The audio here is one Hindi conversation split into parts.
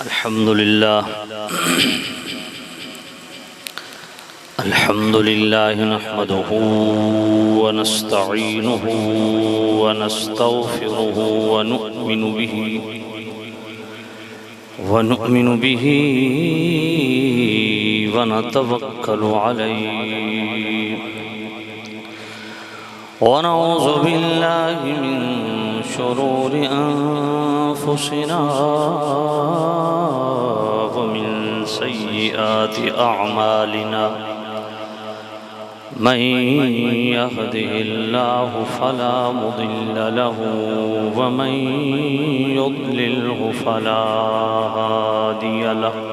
अल्हम्दुलिल्लाह अल्हम्दुलिल्लाह नहमदुहु व नस्तईनुहु व नस्तगफिरुहु व नु'मिनु बिही व नतवक्कलु अलैहि व नऊज़ु बिल्लाहि मिन शुरूरि अनफुसिना व मिन सय्यिआति अअमालिना मन यहदिहिल्लाहु फला मुदिल्ल लहु व मन युद्लिल्हु फला हादिय लहु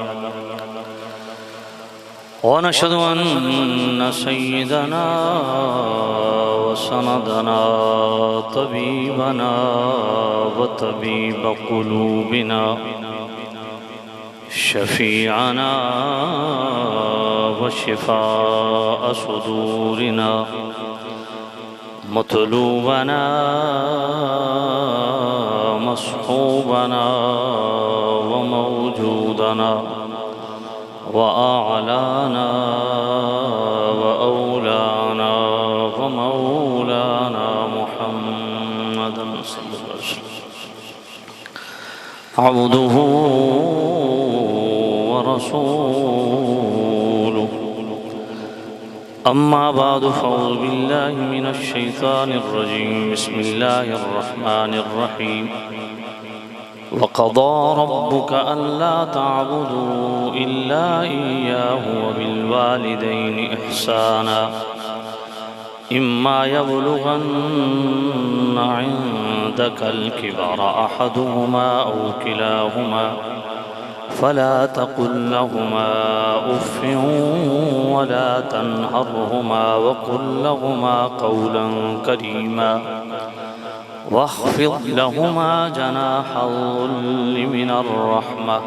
व नशहदु अन्न सय्यिदना व सनदना तबीबना व तबीब क़ुलूबिना शफ़ीअना व शिफ़ाअ सुदूरिना मतलूबना मस्हूबना व मौजूदना व आलाना व औलाना व मौलाना मुहम्मदन सल्लल्लाहु अलैहि वसल्लम अब्दुहु व रसूलुहु अम्मा बादु फ़अऊज़ु बिल्लाहि मिनश शैतानिर रजीम बिस्मिल्लाहिर रहमानिर रहीम वक़ज़ा रब्बुका अल्ला तअबुदू इल्ला इय्याहु व बिलवालिदैनि इहसाना इम्मा यबलुगन्न इंदकल किबरा अहदुहुमा औ किलाहुमा फला तक़ुल लहुमा उफ़्फ़िन वला तन्हरहुमा वक़ुल लहुमा क़ौलन करीमा वख़्फ़िद लहुमा जनाहल-ज़ुल्लि मिनर रहमह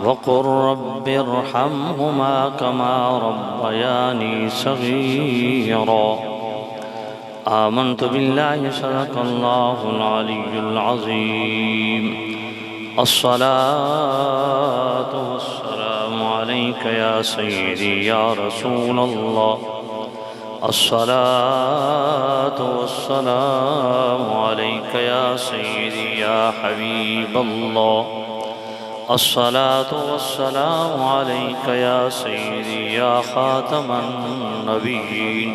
वक़ुल रब्बि इरहमहुमा कमा रब्बयानी सग़ीरा आमन्तु बिल्लाहि सदक़ल्लाहुल अलिय्युल अज़ीम अस्सलातु वस्सलामु अलैका या सय्यदी या रसूलल्लाह अस्सलातु वस्सलामु अलैका या सय्यदी या हबीबल्लाह अस्सलातु वस्सलामु अलैका या सय्यदी या खातमन नबिय्यीन।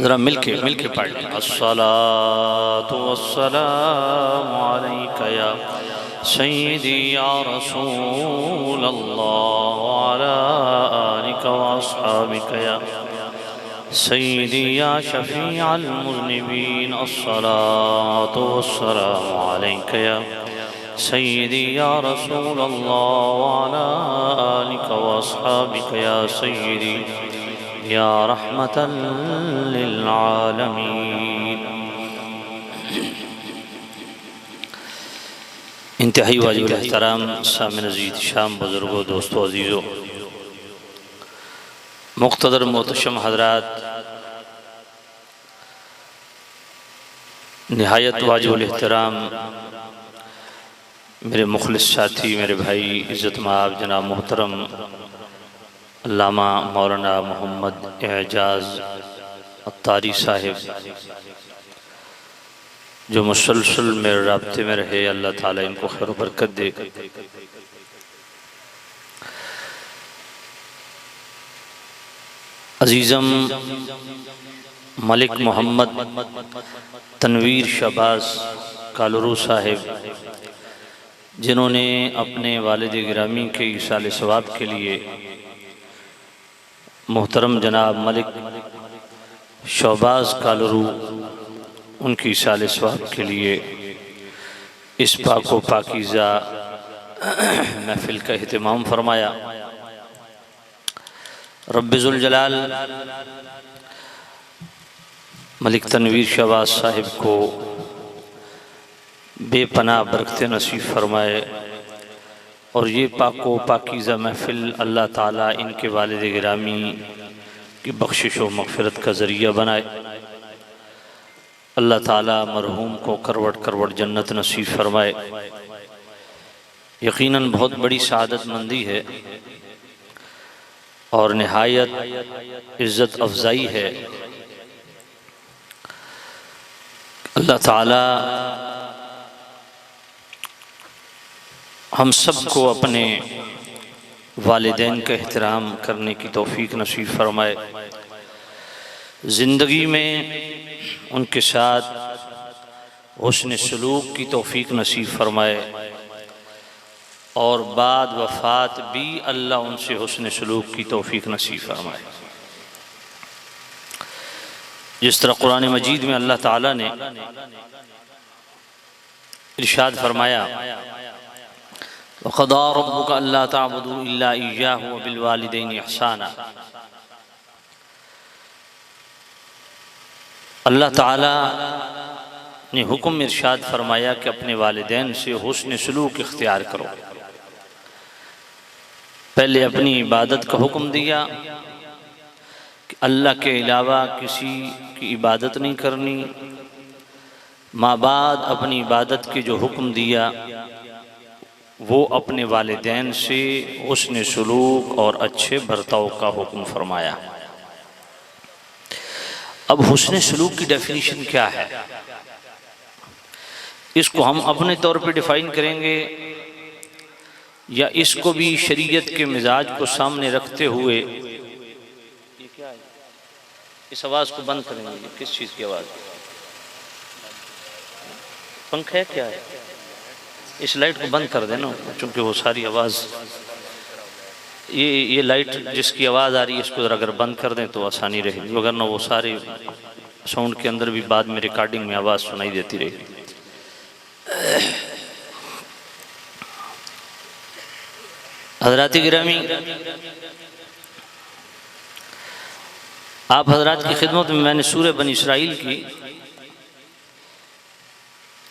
ज़रा मिलके पढ़ लें। अस्सलातु वस्सलामु अलैका या सय्यदी या रसूलल्लाह व अला आलिका व अस्हाबिका या सय्यदी या शफ़ीअल मुज़निबीन। अस्सलातु वस्सलामु अलैका या सय्यदी या रसूलल्लाह व अला आलिका व अस्हाबिका या सय्यदी या रहमतल लिल आलमीन। इंतहाई वाजिब एहतराम सामिन अज़ीज़ शाम बुज़ुर्गों दोस्तों अज़ीज़ों मुक़्तदर मोहतशम हज़रात निहायत वाजिब एहतराम मेरे मुखलिस साथी मेरे भाई इज़्ज़त माब जनाब मोहतरम अल्लामा मौलाना मोहम्मद एजाज़ अत्तारी साहिब जो मुसलसल मेरे राब्ते में रहे, अल्लाह ताला इनको खैर बरकत दे। अजीज़म मलिक मोहम्मद तनवीर शहबाज कालरू साहिब जिन्होंने अपने वालिद गिरामी के ईसाल सवाब के लिए मोहतरम जनाब मलिक शहबाज कालरू उनकी ईसाल सवाब के लिए इस पाको पाकीज़ा महफिल का एहतमाम फरमाया। रब्बे ज़ुल जलाल मलिक तनवीर शहबाज साहिब को बेपनाह बरकतें नसीब फरमाए और ये पाको पाकीज़ा महफिल अल्लाह ताला इनके वालिद गिरामी की बख्शिश व मग़फ़िरत का ज़रिया बनाए। अल्लाह ताला मरहूम को करवट करवट जन्नत नसीब फरमाए। यकीनन बहुत बड़ी सआदतमंदी है और निहायत इज़्ज़त अफ़ज़ाई है। अल्लाह ताला हम सबको अपने वालिदैन का एहतराम करने की तौफ़ीक नसीब फरमाए, ज़िंदगी में उनके साथ हुस्न सलूक की तौफ़ीक नसीब फरमाए और बाद वफ़ात भी अल्लाह उनसे हुस्न सलूक की तौफ़ीक नसीब फरमाए। जिस तरह कुरान मजीद में अल्लाह ताला ने इरशाद फरमाया, वक़ज़ा रब्बुका अल्ला तअबुदू इल्ला इय्याहु व बिल वालिदैनि इहसाना। अल्लाह ताला ने हुक्म इरशाद फरमाया कि अपने वालिदैन से हुस्न सलूक इख्तियार करो। पहले अपनी इबादत का हुक्म दिया कि अल्लाह के अलावा किसी की इबादत नहीं करनी, माँ बाद अपनी इबादत के जो हुक्म दिया वो अपने वालिदैन से हुस्न सलूक और अच्छे बर्ताव का हुक्म फरमाया। अब हुस्न सलूक की डेफिनेशन क्या है, इसको हम अपने तौर पे डिफ़ाइन करेंगे या इसको भी शरीयत के मिजाज को सामने रखते हुए, ये क्या है, इस आवाज़ को बंद करेंगे। किस चीज़ की आवाज़, पंखा है क्या है, इस लाइट को बंद कर देना क्योंकि वो सारी आवाज़, ये लाइट जिसकी आवाज़ आ रही है इसको अगर बंद कर दें तो आसानी रहेगी, वरना वो सारे साउंड के अंदर भी बाद में रिकॉर्डिंग में आवाज़ सुनाई देती रहेगी। हज़रात गिरामी, आप हज़रात की खिदमत में मैंने सूरह बनी इसराइल की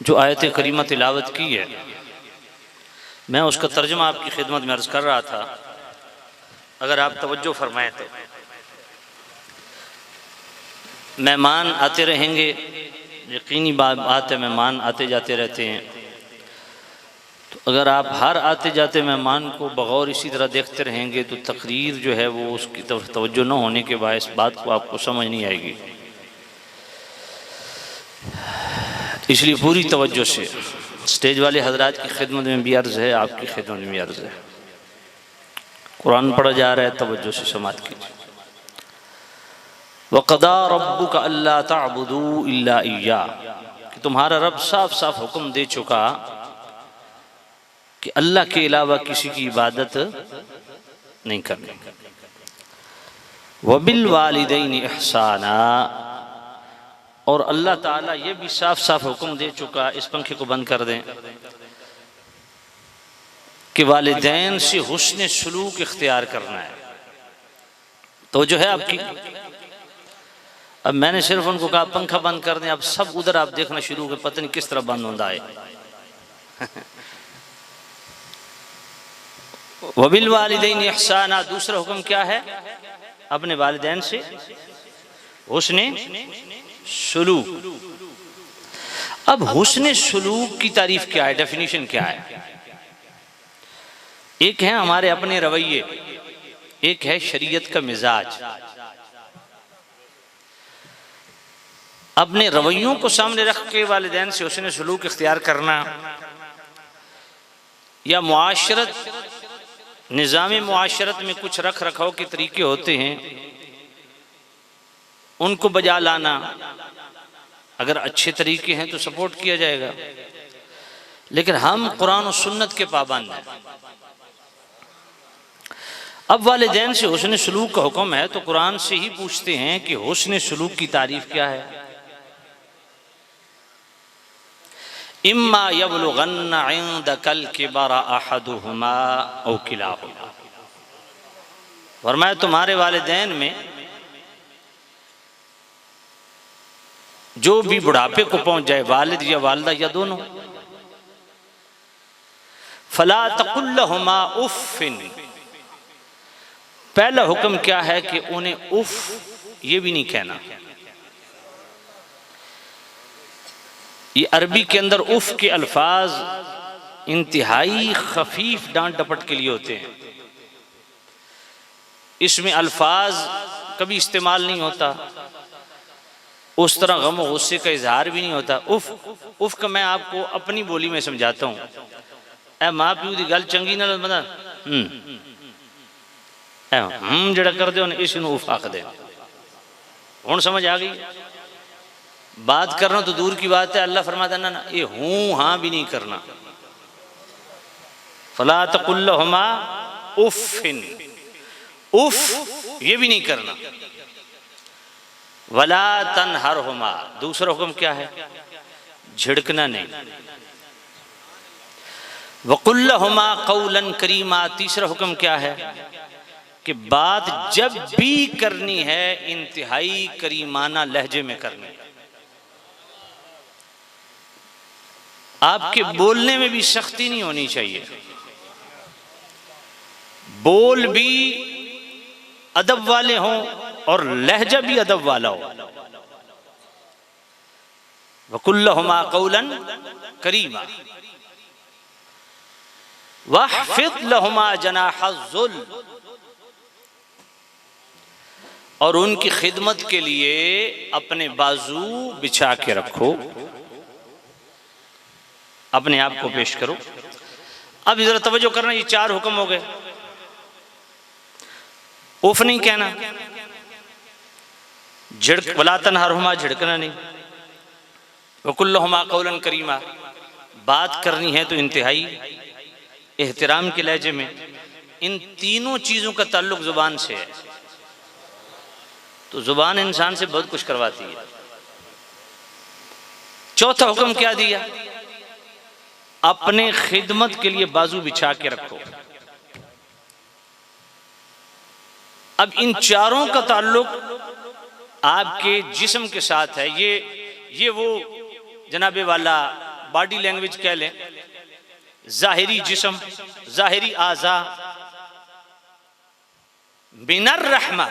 जो आयत करीमा तिलावत की है, मैं उसका तर्जुमा आपकी खिदमत में अर्ज़ कर रहा था। अगर आप तवज्जो फरमाएं तो मेहमान आते रहेंगे, यकीनी बात है मेहमान आते जाते रहते हैं, तो अगर आप हर आते जाते मेहमान को बगौर इसी तरह देखते रहेंगे तो तकरीर जो है वो उसकी तरफ तवज्जो न होने के बायस बात को आपको समझ नहीं आएगी। इसलिए पूरी तवज्जो से स्टेज वाले हजरात की खिदमत में भी अर्ज़ है, आपकी खिदमत में भी अर्ज़ है। कुरान पढ़ा जा रहा है, तवज्जो से समाअत कीजिए। वक़ज़ा रब्बुका अल्ला तअबुदू इल्ला इय्याह, कि तुम्हारा रब साफ साफ हुक्म दे चुका कि अल्लाह के अलावा किसी की इबादत नहीं करनी। वबिल वालिदैनि इहसाना, और अल्लाह ताला ये भी साफ साफ हुक्म दे चुका, इस पंखे को बंद कर दें, कि वालिदैन से हुस्न सलूक इख्तियार करना है। तो जो है आपकी, अब मैंने सिर्फ उनको कहा पंखा बंद कर दें, अब सब उधर आप देखना शुरू कर, पता नहीं किस तरह बंद होता है। वबिल वालिदैन इहसाना, दूसरा हुक्म क्या है, अपने वालिदैन से हुस्न सलूक। अब हुस्न सलूक की तारीफ क्या है, डेफिनेशन क्या है? एक है हमारे अपने रवैये, एक है शरीयत का मिजाज। अपने रवैयों को सामने रख के वालिदैन से हुस्न सलूक इख्तियार करना, या मुआशरत, निज़ाम मुआशरत में कुछ रख रखाव के तरीके होते हैं, उनको बजा लाना, अगर अच्छे तरीके हैं तो सपोर्ट किया जाएगा, लेकिन हम कुरान और सुन्नत के पाबंद हैं। अब वालिदैन से हुस्न सलूक का हुक्म है तो कुरान से ही पूछते हैं कि हुस्न सलूक की तारीफ क्या है। इम्मा यबलुगन्ना इंदकल किबरा अहदुहुमा औ किलाहुमा, फरमाया तुम्हारे वालिदैन में जो भी बुढ़ापे को पहुंच जाए, वालिद या वालिदा या दोनों, फला तकुल लहुमा उफ़्फ़िन, पहला हुक्म क्या है कि उन्हें उफ ये भी नहीं कहना। ये अरबी के अंदर उफ के अल्फाज इंतहाई खफीफ डांट डपट के लिए होते हैं। इसमें अल्फाज कभी इस्तेमाल नहीं होता, उस तरह गम और गुस्से का इजहार भी नहीं होता। उफ उफ का मैं आपको अपनी बोली में समझाता हूँ। ए माँ प्यू की गल चंगी ना बंदा जड़ा कर दो इस उफ आखदे। हुण समझ आ गई? बात करना तो दूर की बात है, अल्लाह फरमाता ना ना ये हूँ हाँ भी नहीं करना। फला तकुल लहुमा उफ़िन, उफ ये भी नहीं करना। वला तनहरहुमा, दूसरा हुक्म क्या है? झिड़कना नहीं। वकुल लहुमा कौलन करीमा, तीसरा हुक्म क्या है कि बात जब भी करनी है इंतहाई करीमाना लहजे में करनी है। आपके बोलने में भी सख्ती नहीं होनी चाहिए, बोल भी अदब वाले हों और लहजा भी अदब वाला हो। वकुल्लहुमा कौलन करीमा वहफिद लहुमा जनाहज़ुल, और उनकी खिदमत के लिए अपने बाजू बिछा के रखो, अपने आप को पेश करो। अब जरा तवज्जो करना, ये 4 हुक्म हो गए। उफ नहीं कहना, झिड़क वला तनहरहुमा झिड़कना नहीं, वकुल्लहुमा कौलन करीमा बात करनी है तो इंतहाई एहतराम के लहजे में। इन तीनों चीज़ों का ताल्लुक ज़ुबान से है, तो ज़ुबान इंसान से बहुत कुछ करवाती है। चौथा हुक्म क्या दिया? अपने खिदमत के लिए बाजू बिछा के रखो। अब इन चारों का ताल्लुक आपके जिस्म के साथ है। ये वो जनाबे वाला बॉडी लैंग्वेज कह लें, जाहिरी जिस्म, जाहिरी आज़ा। बिनर रहमा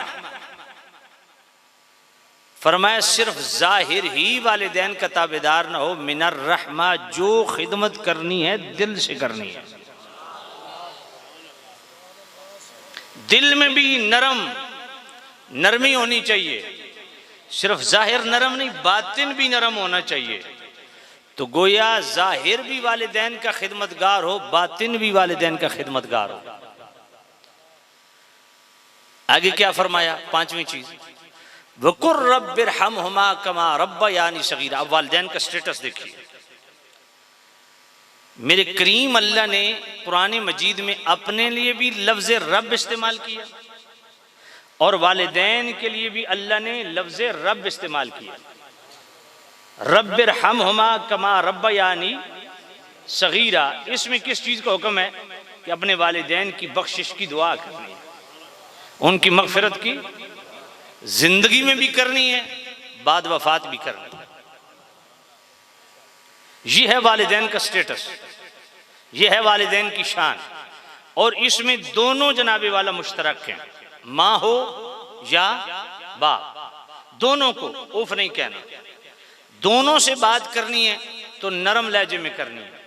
फरमाया सिर्फ जाहिर ही वालिदैन का ताबेदार ना हो, मिनर रहमा जो खिदमत करनी है दिल से करनी है। दिल में भी नरमी होनी चाहिए, सिर्फ जाहिर नरम नहीं बातिन भी नरम होना चाहिए। तो गोया जाहिर भी वालिदैन का खिदमतगार हो, बातिन भी वालिदैन का खिदमतगार हो। आगे क्या फरमाया? 5वीं चीज, वकुर रब्बिरहमहुमा कमा रब्बयानी सगीरा। अब वालिदैन का स्टेटस देखिए। मेरे करीम अल्लाह ने कुरान मजीद में अपने लिए भी लफ्ज रब इस्तेमाल किया और वालिदैन के लिए भी अल्लाह ने लफ्ज रब इस्तेमाल किया। रब्बिरहमहुमा कमा रब्बयानी सगीरा, इसमें किस चीज़ का हुक्म है कि अपने वालिदैन की बख्शिश की दुआ करनी है, उनकी मगफिरत की जिंदगी में भी करनी है, बाद वफात भी करनी है। ये है वालिदैन का स्टेटस, ये है वालिदैन की शान। और इसमें दोनों जनाबे वाला मुश्तरक हैं, माँ हो या बाप, दोनों को उफ नहीं कहना। दोनों से बात करनी है तो नरम लहजे में करनी है,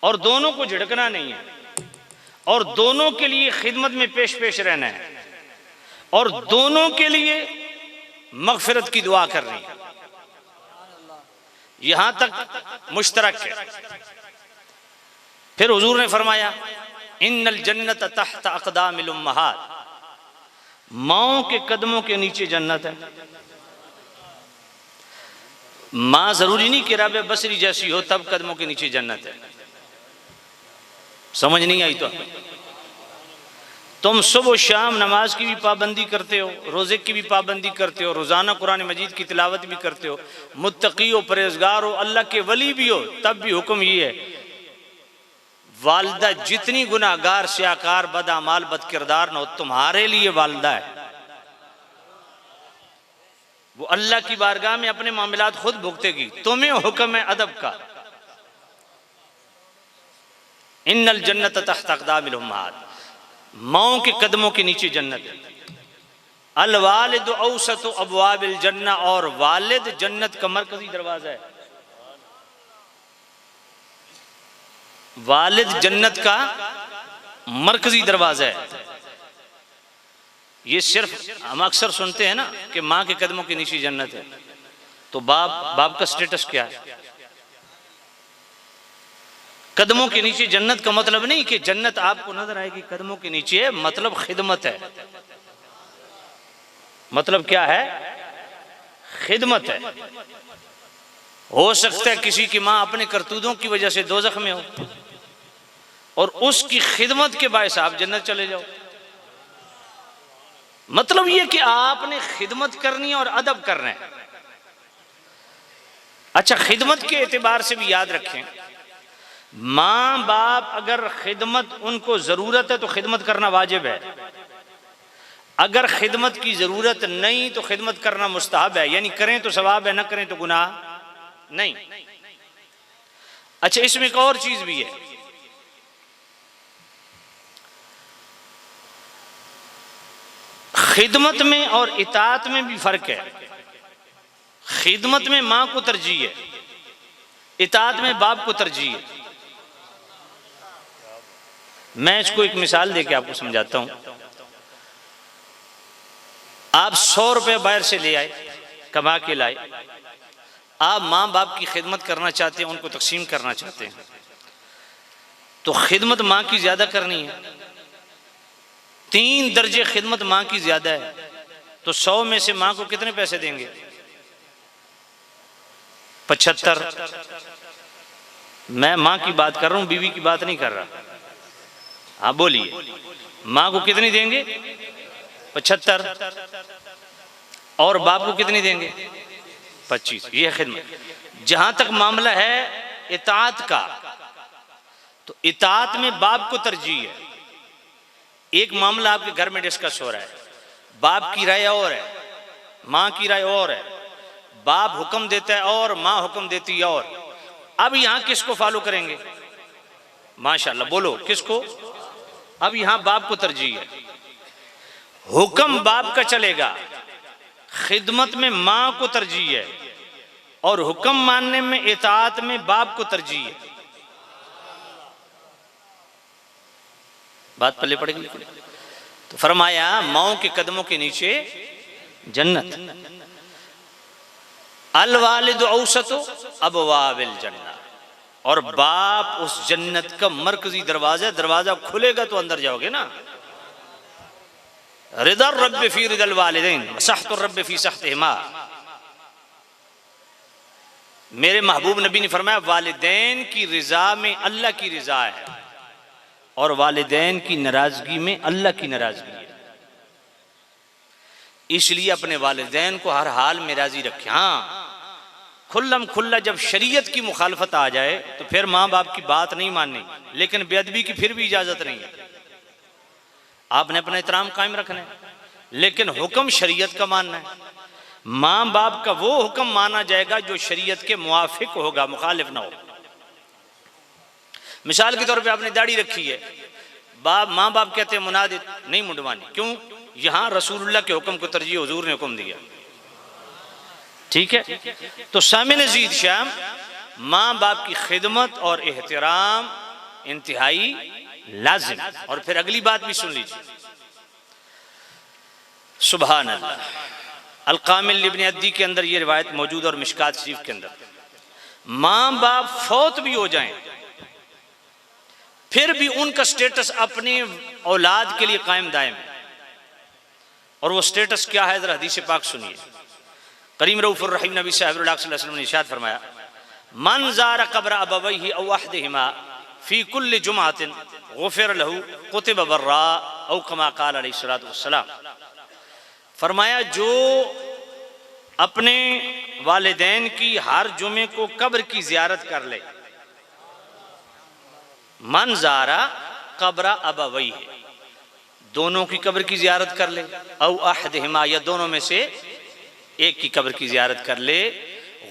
और दोनों को झिड़कना नहीं है, और दोनों के लिए खिदमत में पेश रहना है, और दोनों के लिए मगफिरत की दुआ करनी है। यहां तक मुश्तरक है। फिर हुजूर ने फरमाया इन्नल जन्नत तहत अक़दामिल उम्महात, माओं के कदमों के नीचे जन्नत है। माँ जरूरी नहीं कि राबे बसरी जैसी हो तब कदमों के नीचे जन्नत है। समझ नहीं आई तो तुम सुबह शाम नमाज की भी पाबंदी करते हो, रोज़े की भी पाबंदी करते हो, रोज़ाना कुरान मजीद की तिलावत भी करते हो, मुत्तकी हो, परहेजगार हो, अल्लाह के वली भी हो, तब भी हुक्म ये है वालदा जितनी गुनाहगार स्याकार बदअमाल बदकिरदार न हो, तुम्हारे लिए वालदा है। वो अल्लाह की बारगाह में अपने मामलात खुद भुगतेगी, तुम्हें हुक्म है अदब का। इन्नल जन्नत तहत अक़दामिल उम्महात, माओं के कदमों के नीचे जन्नत है। अल वालिद औसत अबवाबिल जन्ना, और वालिद जन्नत का मरकजी दरवाजा है। वालिद जन्नत का मरकजी दरवाजा है। ये सिर्फ हम अक्सर सुनते हैं ना कि माँ के कदमों के नीचे जन्नत है, तो बाप का स्टेटस क्या है? कदमों के नीचे जन्नत का मतलब नहीं कि जन्नत आपको नजर आएगी कदमों के नीचे है, मतलब खिदमत है। मतलब क्या है? खिदमत है। हो सकता है किसी की माँ अपने करतूतों की वजह से दोज़ख में हो और उसकी खिदमत के बायस आप जन्नत चले जाओ। मतलब ये कि आपने खिदमत करनी है और अदब करना है। अच्छा, खिदमत के एतबार से भी याद रखें, माँ बाप अगर खिदमत उनको जरूरत है तो खिदमत करना वाजिब है, अगर खिदमत की जरूरत नहीं तो खिदमत करना मुस्तहब है, यानी करें तो सवाब है, ना करें तो गुनाह नहीं। अच्छा, इसमें एक और चीज भी है, खिदमत में और इताअत में भी फर्क है। खिदमत में मां को तरजीह है, इताअत में बाप को तरजीह है। मैं इसको एक मिसाल देके आपको समझाता हूं। आप 100 रुपए बाहर से ले आए, कमा के लाए, आप माँ बाप की खिदमत करना चाहते हैं, उनको तकसीम करना चाहते हैं, तो खिदमत माँ की ज्यादा करनी है। 3 दर्जे खिदमत माँ की ज्यादा है, तो 100 में से माँ को कितने पैसे देंगे? 75। मैं माँ की बात कर रहा हूं, बीवी की बात नहीं कर रहा। हाँ बोलिए, माँ को कितनी देंगे? 75। और बाप को कितनी देंगे? 25। ये है खिदमत। जहां तक मामला है इताअत का, तो इताअत में बाप को तरजीह है। एक मामला आपके घर में डिस्कस हो रहा है, बाप की राय और है, माँ की राय और है, बाप हुक्म देता है और माँ हुक्म देती है और। अब यहां किसको फॉलो करेंगे? माशाल्लाह, बोलो किसको? अब यहां बाप को तरजीह है, हुक्म बाप का चलेगा, खिदमत में मां को तरजीह है और हुक्म मानने में इताअत में बाप को तरजीह है। बात पल्ले पड़ेगी। तो फरमाया माओ के कदमों के नीचे जन्नत। अल वालिद औसतो अबवाबिल जन्नत, और बाप उस जन्नत का मरकजी दरवाजा, दरवाजा खुलेगा तो अंदर जाओगे ना। रिदा रब्बि फी रिदल वालिदैन सख्तु रब्बि फी सख्तिहिमा। मेरे महबूब नबी ने फरमाया वालिदैन की रिजा में अल्लाह की रिजा है और वालिदैन की नाराजगी में अल्लाह की नाराजगी है। इसलिए अपने वालिदैन को हर हाल में राजी रखें। हाँ, खुल्लम खुल्ला जब शरीयत की मुखालफत आ जाए तो फिर माँ बाप की बात नहीं माननी, लेकिन बेअदबी की फिर भी इजाजत नहीं है। आपने अपना एहतराम कायम रखना है, लेकिन हुक्म शरीयत का मानना है। माँ बाप का वो हुक्म माना जाएगा जो शरीयत के मुआफिक होगा, मुखालिफ ना हो। मिसाल के तौर पे आपने दाढ़ी रखी है, माँ बाप कहते हैं मुनादित नहीं मुंडवानी, क्यों? यहां रसूलुल्लाह के हुक्म को तरजीह हुजूर ने हुक्म दिया। ठीक है, तो सामिन जीद शाम माँ बाप की खिदमत और एहतराम इंतहाई लाजिम। और फिर अगली बात भी सुन लीजिए, सुभान अल्लाह। अल-कामिल इब्न अद्दी के अंदर ये रिवायत मौजूद और मिशकात शरीफ के अंदर, माँ बाप फौत भी हो जाएं फिर भी उनका स्टेटस अपनी औलाद के लिए कायम दायम है। और वो स्टेटस क्या है, जरा हदीस पाक सुनिए। करीम रऊफुर रहीम नबी सल्लल्लाहु अलैहि वसल्लम ने इरशाद फरमाया, मन ज़ारा क़ब्र अबवैहि औ अहदिहिमा फी कुल्लि जुमअतिन गुफ़िर लहू कुतिब बर्रा औ कमा क़ाल अलैहिस्सलातु वस्सलाम। फरमाया जो अपने वालिदैन की हर जुमे को कब्र की ज़ियारत कर ले, मन ज़ारा क़ब्र अबवैहि, दोनों की कब्र की ज़ियारत कर ले, औ अहदिहिमा, या दोनों में से एक की कब्र की ज़ियारत कर ले,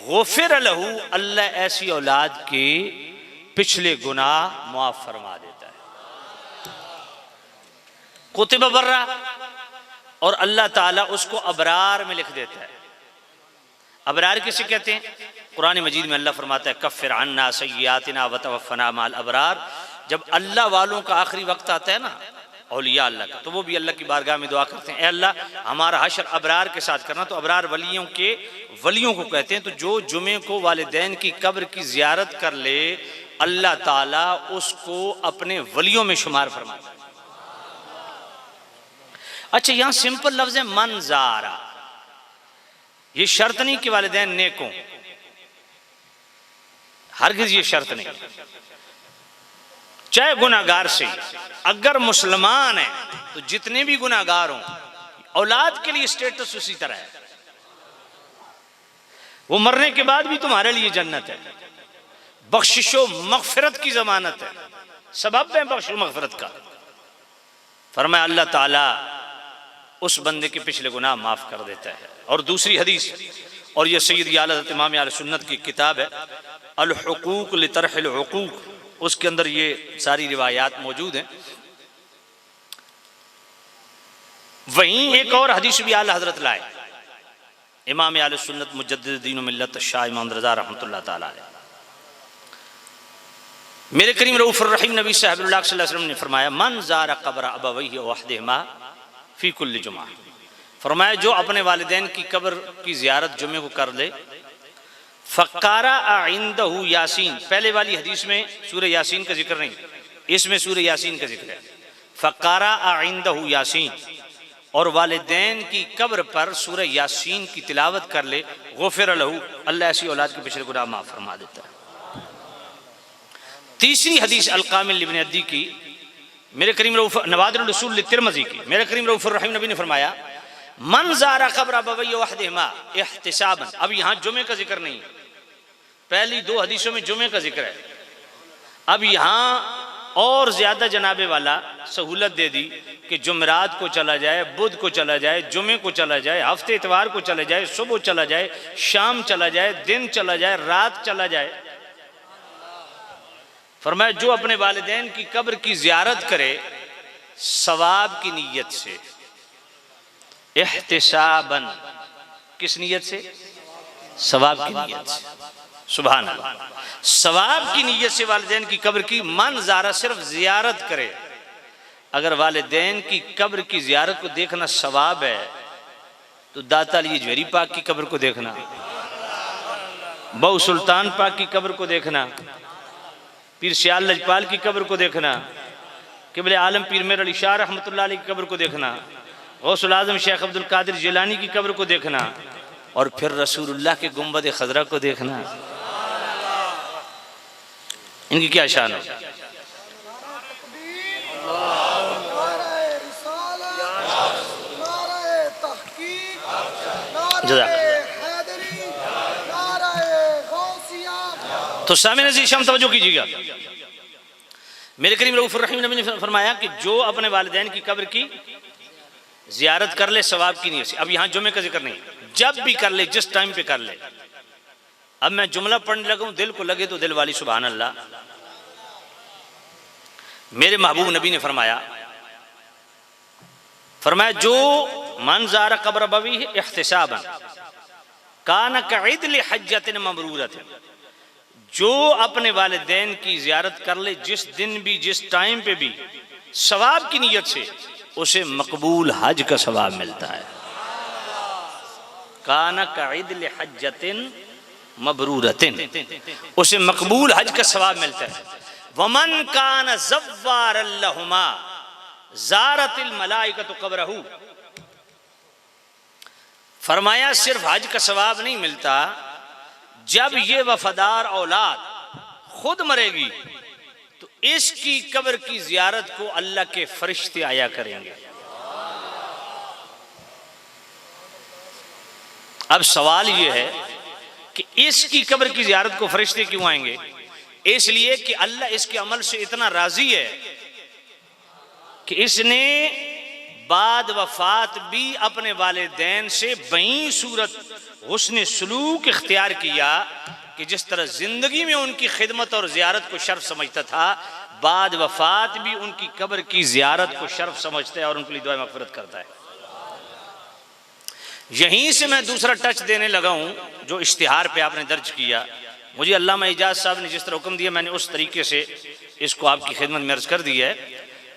गुफ़िर लहू, अल्लाह ऐसी औलाद के पिछले गुनाह मुआफ़ फरमा देता है। कुतिब बर्रा, और अल्लाह ताला उसको अबरार में लिख देता है। अबरार किसे कहते हैं? कुरान मजीद में अल्लाह फरमाता है कफ़िर अन्ना सय्यातिना व तवफ़्फ़ना माल अबरार, जब अल्लाह वालों का आखिरी वक्त आता है ना, औलिया अल्लाह का, तो वो भी अल्लाह की बारगाह में दुआ करते हैं, ए अल्लाह हमारा हशर अबरार के साथ करना। तो अबरार वलियों को कहते हैं। तो जो जुमे को वालिदैन की कब्र की जियारत कर ले, अल्लाह ताला उसको अपने वलियों में शुमार फरमाता है। अच्छा, यहां सिंपल लफ्ज है मंजारा, ये शर्त नहीं कि वालिदैन नेक हों, हरगिज ये शर्त नहीं। चाहे गुनाहगार से, अगर मुसलमान है तो जितने भी गुनाहगार हों, औलाद के लिए स्टेटस उसी तरह है, वो मरने के बाद भी तुम्हारे लिए जन्नत है, बख्शिशो मगफिरत की जमानत है, सबब है बख्शिशो मगफिरत का। फरमाया अल्लाह ताला उस बंदे के पिछले गुनाह माफ कर देता है। और दूसरी हदीस, और यह सैयद आला इमाम आले सुन्नत की किताब है अल हुकूक लितरहिल हुकूक, उसके अंदर ये सारी रिवायात मौजूद हैं। वहीं एक और हदीस भी आला हजरत लाए, इमाम आले सुन्नत मुजद्दिद दीन व मिल्लत शाह इमाम रज़ा रहमतुल्लाह ताला अलैह, मेरे करीम रऊफ़ुर रहीम नबी साहबुल्लाह सल्लल्लाहु अलैहि वसल्लम ने फरमाया मन ज़ारा क़ब्र अबवैहि वहदहुमा फ़ी कुल्लि जुमा। फरमाया जो अपने वालिदैन की कब्र की ज़ियारत जुमे को कर ले, फ़क़ारा इंदहु यासीन, पहले वाली हदीस में सूरह यासीन का जिक्र नहीं, इसमें सूरह यासीन का जिक्र है। फ़क़ारा इंदहु यासीन, और वालिदैन की कब्र पर सूरह यासीन की तिलावत कर ले, गुफ़िर लहू, अल्लाह ऐसी औलाद के पिछले गुनाह माफ़ फरमा देता है। तीसरी हदीस अल-कामिल इब्न अद्दी की, मेरे करीम नवादिरुल उसूल तिरमिज़ी की, मेरे करीम रऊफ़ुर रहीम नबी ने फरमाया मन ज़ारा क़ब्र अबवैहि वहदहुमा इहतिसाबन। अब यहाँ जुमे का जिक्र नहीं, पहली दो हदीसों में जुमे का जिक्र है, अब यहाँ और ज्यादा जनाबे वाला सहूलत दे दी कि जुमरात को चला जाए, बुध को चला जाए, जुमे को चला जाए, हफ्ते इतवार को चला जाए, सुबह चला जाए, शाम चला जाए, दिन चला जाए, रात चला जाए। फरमाया जो अपने वालिदैन की कब्र की जियारत करे सवाब की नीयत से, इहतिसाबन, किस नीयत से? सवाब की नीयत से। सुभान अल्लाह, सवाब की नीयत से वालिदैन की कब्र की मन ज़ारा, सिर्फ जियारत करे। अगर वालिदैन की कब्र की जियारत को देखना सवाब है तो दाता अली जवेरी पाक की कब्र को देखना, बहु सुल्तान पाक की कब्र को देखना, पीर सियाल लजपाल की कब्र को देखना, क़िबले आलम पीर मेर अली शाह रहमतुल्लाह अलैह की कब्र को देखना, गौसुल आज़म शेख अब्दुल कादिर जिलानी की कब्र को देखना, और फिर रसूलुल्लाह के गुंबद खजरा को देखना। इनकी क्या शान है? तो सामने ज़ीशम तवज्जो कीजिएगा, मेरे करीम रऊफ़ुर रहीम नबी ने फरमाया कि जो अपने वालिदैन की कब्र की जियारत कर ले सवाब की नीयत से। अब यहाँ जुमे का जिक्र नहीं, जब भी कर ले, जिस टाइम पे कर ले। अब मैं जुमला पढ़ने लगा हूं, दिल को लगे तो दिल वाली, सुभान अल्लाह। मेरे महबूब नबी ने फरमाया जो मन ज़ारा क़ब्र अबवैहि इहतिसाबन कान कइदल हज्जतिन मबरूरतिन, जो अपने वालिदैन की जियारत कर ले जिस दिन भी, जिस टाइम पे भी, सवाब की नीयत से, उसे मकबूल हज का सवाब मिलता है। काना कइदल हज्जतिन मबरूरतिन, उसे मकबूल हज का सवाब मिलता है। वमन कान ज़व्वार लहुमा ज़ारतिल मलाइकतु क़ब्रहु, फरमाया सिर्फ हज का सवाब नहीं मिलता, जब ये वफादार औलाद खुद मरेगी तो इसकी कब्र की जियारत को अल्लाह के फरिश्ते आया करेंगे। अब सवाल यह है कि इसकी कब्र की जियारत को फरिश्ते क्यों आएंगे? इसलिए कि अल्लाह इसके अमल से इतना राजी है कि इसने बाद वफात भी अपने वालिदैन से बई सूरत हुस्न सलूक इख्तियार किया कि जिस तरह जिंदगी में उनकी खिदमत और जियारत को शर्फ समझता था, बाद वफात भी उनकी कब्र की जियारत को शर्फ समझता है और उनके लिए दुआ मग़फ़िरत करता है। यहीं से मैं दूसरा टच देने लगा हूं, जो इश्तिहार पे आपने दर्ज किया। मुझे अल्लामा इजाज़ साहब ने जिस तरह हुक्म दिया, मैंने उस तरीके से इसको आपकी खिदमत में अर्ज कर दी है,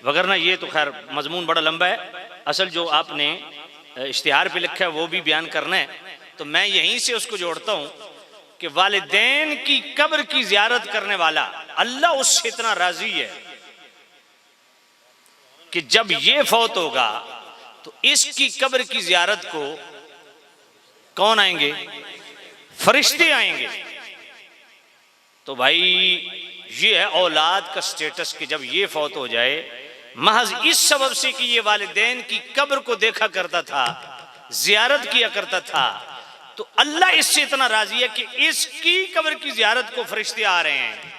वगरना ये तो खैर मजमून बड़ा लंबा है, असल जो आपने इश्तिहार पे लिखा है वो भी बयान करना है। तो मैं यहीं से उसको जोड़ता हूँ कि वालिदैन की कब्र की जियारत करने वाला अल्लाह उससे इतना राजी है कि जब ये फौत होगा तो इसकी कब्र की जियारत को कौन आएंगे? फरिश्ते आएंगे। तो भाई ये है औलाद का स्टेटस कि जब ये फौत हो जाए, महज इस सबब से कि ये वालिदैन की कब्र को देखा करता था, जियारत किया करता था, तो अल्लाह इससे इतना राजी है कि इसकी कब्र की जियारत को फरिश्ते आ रहे हैं।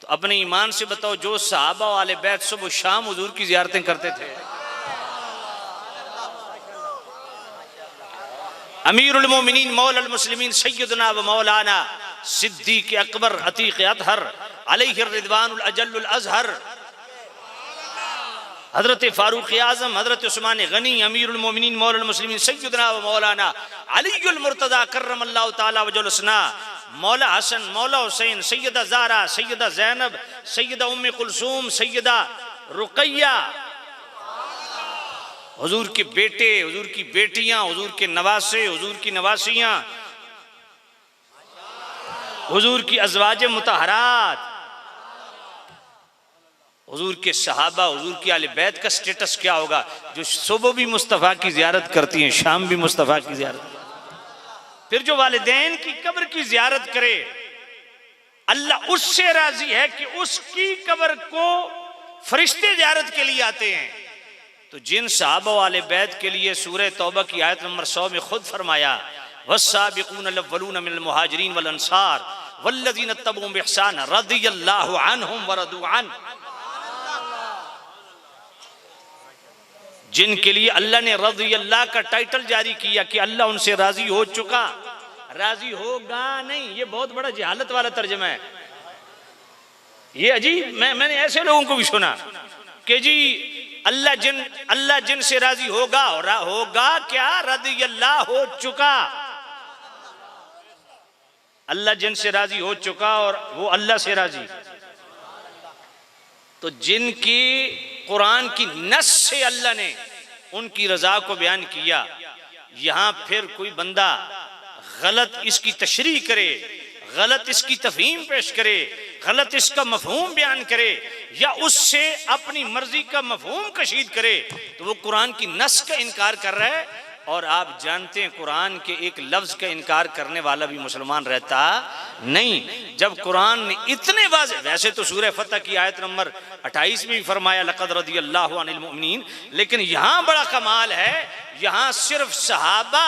तो अपने ईमान से बताओ, जो सहाबा वाले बैत सुबह शाम हुजूर की जियारतें करते थे, अमीरुल मोमिनीन मौलल मुस्लिमीन सैयदना व मौलाना सिद्दीक अकबर अतीक अतहर अलैहि रिदवानुल अजल्लुल अज़हर हजरत फारूक आजम हजरत उस्मान गनी अमीरुल मोमिनीन मौलल मुस्लिमीन सैयदना व मौलाना अलीयुल मुर्तदा कर्रमल्लाहु ताला वजहुल हसना मौला हसन मौला हुसैन सैयदा ज़ारा सैयदा ज़ैनब सैयदा उम्मे कुलसूम सैयदा रुकैया, हुजूर के बेटे, हुजूर की बेटियां, हुजूर के नवासे, हुजूर की नवासियां, हुजूर की अज़वाजे मुतहरात, हुजूर के सहाबा, हुजूर की आले बैत का स्टेटस क्या होगा जो सुबह भी मुस्तफ़ा की जियारत करती हैं, शाम भी मुस्तफ़ा की जियारत। फिर जो वालिदैन की कब्र की जियारत करे, अल्लाह उससे राजी है कि उसकी कब्र को फरिश्ते जियारत के लिए आते हैं। तो जिन सहाबा वाले बैत के लिए सूरह तौबा की आयत नंबर 100 में खुद फरमाया, वस्साबिकूनल अव्वलून मिनल मुहाजिरीन वल अंसार वल्लज़ीना तबऊहुम बिइहसान रज़ियल्लाहु अन्हुम व रदू अन, जिनके लिए अल्लाह ने रज़ियल्लाह का टाइटल जारी किया कि अल्लाह उनसे राजी हो चुका, राजी होगा नहीं। ये बहुत बड़ा जहालत वाला तर्जमा है। ये अजीब, मैंने ऐसे लोगों को भी सुना कि जी अल्लाह जिन से राजी होगा, होगा क्या? रज़ियल्लाह हो चुका, अल्लाह जिन से राजी हो चुका और वो अल्लाह से राजी। तो जिनकी कुरान की नस से अल्लाह ने उनकी रजा को बयान किया, यहां फिर कोई बंदा गलत इसकी तशरीह करे, गलत इसकी तफहीम पेश करे, गलत इसका मफहूम बयान करे या उससे अपनी मर्जी का मफहूम कशीद करे, तो वो कुरान की नस का इनकार कर रहा है। और आप जानते हैं कुरान के एक लफ्ज का इनकार करने वाला भी मुसलमान रहता नहीं। जब कुरान ने इतने वाज़ेह, वैसे तो सूरह फतह की आयत नंबर 28 में भी फरमाया लक़द रज़ियल्लाहु अनिल मुमिनीन, लेकिन यहां बड़ा कमाल है, यहां सिर्फ सहाबा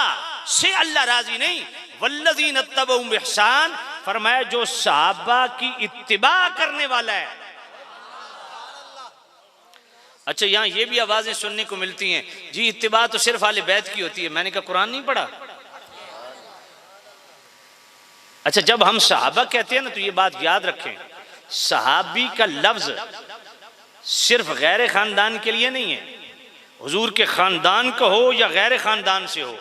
से अल्लाह राजी नहीं, वल्लज़ीना तबऊहुम बिइहसान फरमाया जो सहाबा की इत्तिबा करने वाला है। अच्छा, यहाँ ये भी आवाजें सुनने को मिलती हैं, जी इत्तिबा तो सिर्फ आले बैत की होती है। मैंने कहा कुरान नहीं पढ़ा? अच्छा, जब हम सहाबा कहते हैं ना तो ये बात याद रखें, सहाबी का लफ्ज सिर्फ गैर खानदान के लिए नहीं है, हुजूर के खानदान का हो या गैर खानदान से हो,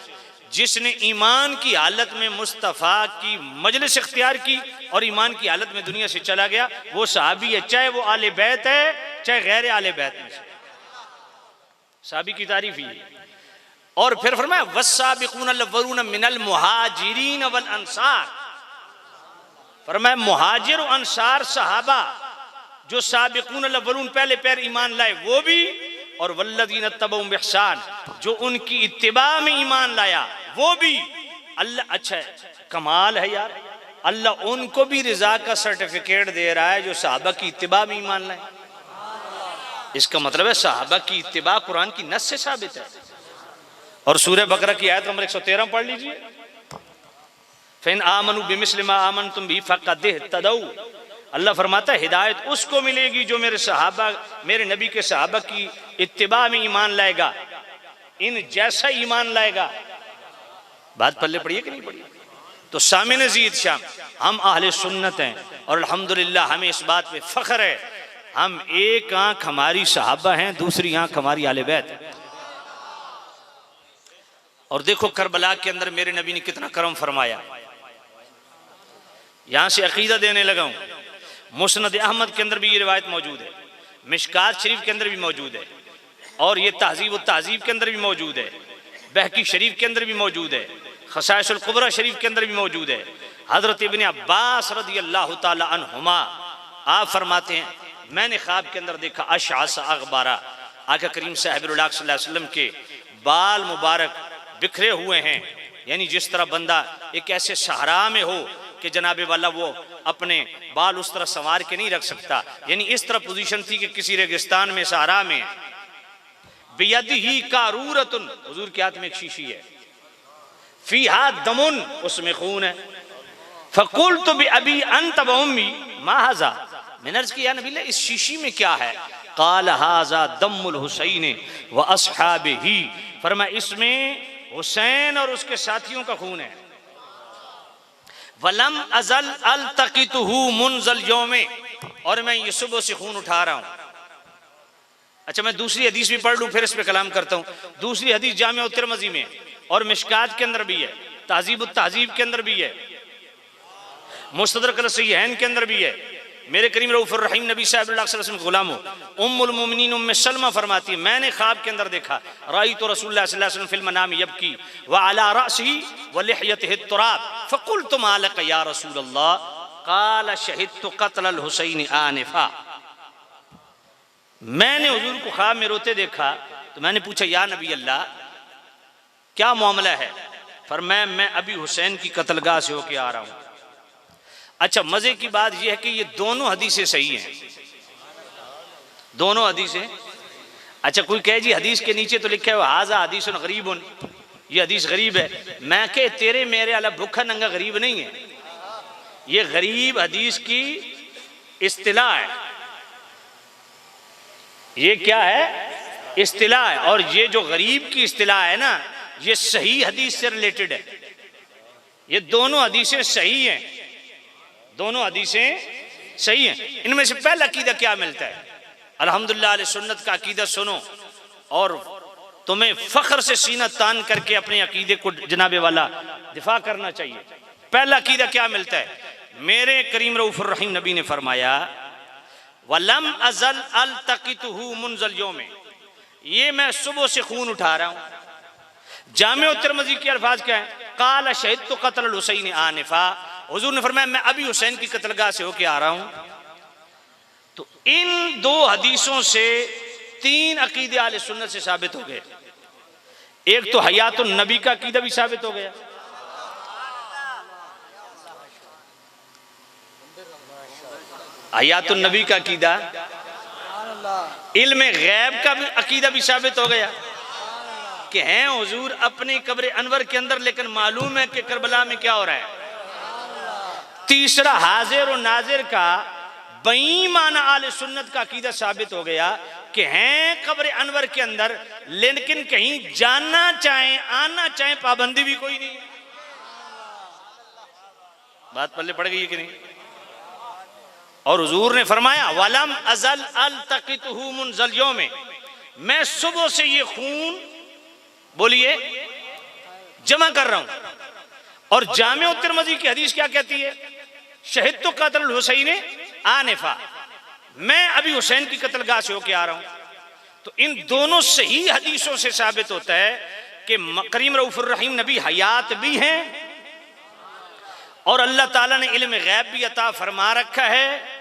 जिसने ईमान की हालत में मुस्तफ़ा की मजलिस इख्तियार की और ईमान की हालत में दुनिया से चला गया, वो सहाबी है, चाहे वो आले बैत है चाहे गैर आले बैत में से। सहाबी की तारीफ ही। और फिर फरमाया वस्साबिकूनल अव्वलून मिनल मुहाजिरीन वल अंसार, फरमाया मुहाजिर और अंसार सहाबा जो साबिकूनल अव्वलून पहले पैर ईमान लाए वो भी, और वल्लज़ीना तबऊहुम बिइहसान जो उनकी इत्तिबा में ईमान लाया वो भी। अल्लाह, अच्छा कमाल है यार, अल्लाह उनको भी रिजा का सर्टिफिकेट दे रहा है जो सहाबा की इत्तिबा में ईमान लाए। इसका मतलब है सहाबा की इत्तिबा कुरान की नस से साबित है। और सूरह बकरा की आयत नंबर 113 पढ़ लीजिए, फ़इन आमनू बिमिस्लि मा आमनतुम बिही फ़क़द इह्तदऊ, अल्लाह फरमाता है हिदायत उसको मिलेगी जो मेरे सहाबा, मेरे नबी के सहाबा की इत्तिबा में ईमान लाएगा, इन जैसा ईमान लाएगा। बात पल्ले पड़ी है कि नहीं पड़ी? तो सामिन ज़ीद शाम, हम अहले सुन्नत हैं और अल्हम्दुलिल्लाह हमें इस बात पे फ़ख्र है, हम एक आंख हमारी सहाबा हैं, दूसरी आंख हमारी आले बैत है। और देखो करबला के अंदर मेरे नबी ने कितना करम फरमाया। यहां से अकीदा देने लगा हूं, मुस्नद अहमद के अंदर भी ये रिवायत मौजूद है, मिशकात शरीफ के अंदर भी मौजूद है, और ये तहजीब व तहजीब के अंदर भी मौजूद है, बहकी शरीफ के अंदर भी मौजूद है, खसाइसुल कुबरा शरीफ के अंदर भी मौजूद है। हज़रत इब्न अब्बास रज़ियल्लाहु ताला अन्हुमा आप फरमाते हैं, मैंने ख्वाब के अंदर देखा अशअस अग़बरा, आका करीम साहिबुल्लाह सल्लल्लाहु अलैहि वसल्लम के बाल मुबारक बिखरे हुए हैं, यानी जिस तरह बंदा एक ऐसे सहरा में हो कि जनाबे वाला वो अपने बाल उस तरह संवार के नहीं रख सकता, यानी इस तरह पोजीशन थी कि किसी रेगिस्तान में सहरा में। बियदिही कारूरतुन, हुजूर के हाथ में एक शीशी है, फीहा दमुन, उसमें खून है। फकुल्तु बिअबी अंत व उम्मी मा हाज़ा, मैंने अर्ज़ किया नबी इस शीशी में क्या है? क़ाल हाज़ा दम्मुल हुसैन व अस्हाबिही, फरमाया इसमें हुसैन और उसके साथियों का खून है। वलम अज़ल अल्तक़ितुहु मुनज़ल यौमे, और मैं ये सुबह से खून उठा रहा हूँ। अच्छा, मैं दूसरी हदीस भी पढ़ लूँ फिर इस पे कलाम करता हूँ। दूसरी हदीस जामिअ तिरमिज़ी में और मिशकात के अंदर भी है, तहज़ीब तहज़ीब के अंदर भी है, मुस्तदरक सहीहैन के अंदर भी है। मेरे करीम रऊफ़ुर रहीम नबी सल्लल्लाहु अलैहि वसल्लम गुलाम उम्मुल मोमिनीन उम्मे सलमा फरमाती है, मैंने ख्वाब के अंदर देखा रायतु रसूलुल्लाह सल्लल्लाहु अलैहि वसल्लम फिल मनाम यबकी व अला रअसिही व लिह्यतिही तुराब फकुल्तु मा लक या रसूलल्लाह, क़ाल शहिदतु क़त्ल हुसैन आनिफा। मैंने हुजूर को ख्वाब में रोते देखा तो मैंने पूछा, या नबी अल्लाह क्या मामला है? फरमाया मैं अभी हुसैन की कत्लगाह से होके आ रहा हूँ। अच्छा, मजे की बात यह है कि ये दोनों हदीसें सही हैं, दोनों हदीसें। अच्छा, कोई कहे जी हदीस के नीचे तो लिखा है हाज़ा हदीस गरीबुन, ये हदीस गरीब है। मैं कहे तेरे मेरे अला भूखा नंगा गरीब नहीं है, ये गरीब हदीस की इस्तिलाह है। ये क्या है? इस्तिलाह है। और ये जो गरीब की इस्तिलाह है ना, ये सही हदीस से रिलेटेड है। ये दोनों हदीसें सही हैं, दोनों हदीसें सही हैं। इनमें से पहला अकीदा क्या मिलता है? अल्हम्दुलिल्लाह अहले सुन्नत का अकीदा सुनो और तुम्हें फख्र से सीना तान करके अपने अकीदे को जनाबे वाला दिफा करना चाहिए। पहला अकीदा क्या मिलता है? मेरे करीम रऊफ़ुर रहीम नबी ने फरमाया वलम अज़ल अल्तक़ितुहु मुनज़ल यौम, ये मैं सुबह से खून उठा रहा हूँ। जामिअ तिरमिज़ी के अल्फाज क्या है? क़ाल शहिदतु क़त्ल हुसैन आनिफा, हुजूर ने फरमाया मैं अभी हुसैन की कत्लगाह से होके आ रहा हूँ। तो इन दो हदीसों से तीन अकीदे अहले सुन्नत से साबित हो गए। एक तो हयातुन नबी का अकीदा भी साबित हो गया, हयातुन नबी का अकीदा, इल्म गैब का भी अकीदा भी साबित हो गया कि हैं हुजूर अपनी कब्र अनवर के अंदर, लेकिन मालूम है कि करबला में क्या हो रहा है। तीसरा हाजिर और नाजिर का बेईमाना आले सुन्नत का अकीदा साबित हो गया कि हैं कब्र अनवर के अंदर, लेकिन कहीं जाना चाहे आना चाहे पाबंदी भी कोई नहीं। बात पल्ले पड़ गई है कि नहीं? और हुजूर ने फरमाया वलम अज़ल अल्तक़ितुहु मुनज़ल यौम, मैं सुबह से ये खून बोलिए जमा कर रहा हूं। और जामिअ तिरमिज़ी की हदीस क्या कहती है? शहिदतु क़त्ल हुसैन आनिफा, मैं अभी हुसैन की कत्लगाह से होके आ रहा हूं। तो इन दोनों सही हदीसों से साबित होता है कि करीम रऊफ़ुर रहीम नबी हयात भी हैं और अल्लाह ताला ने इल्म गैब भी अता फरमा रखा है।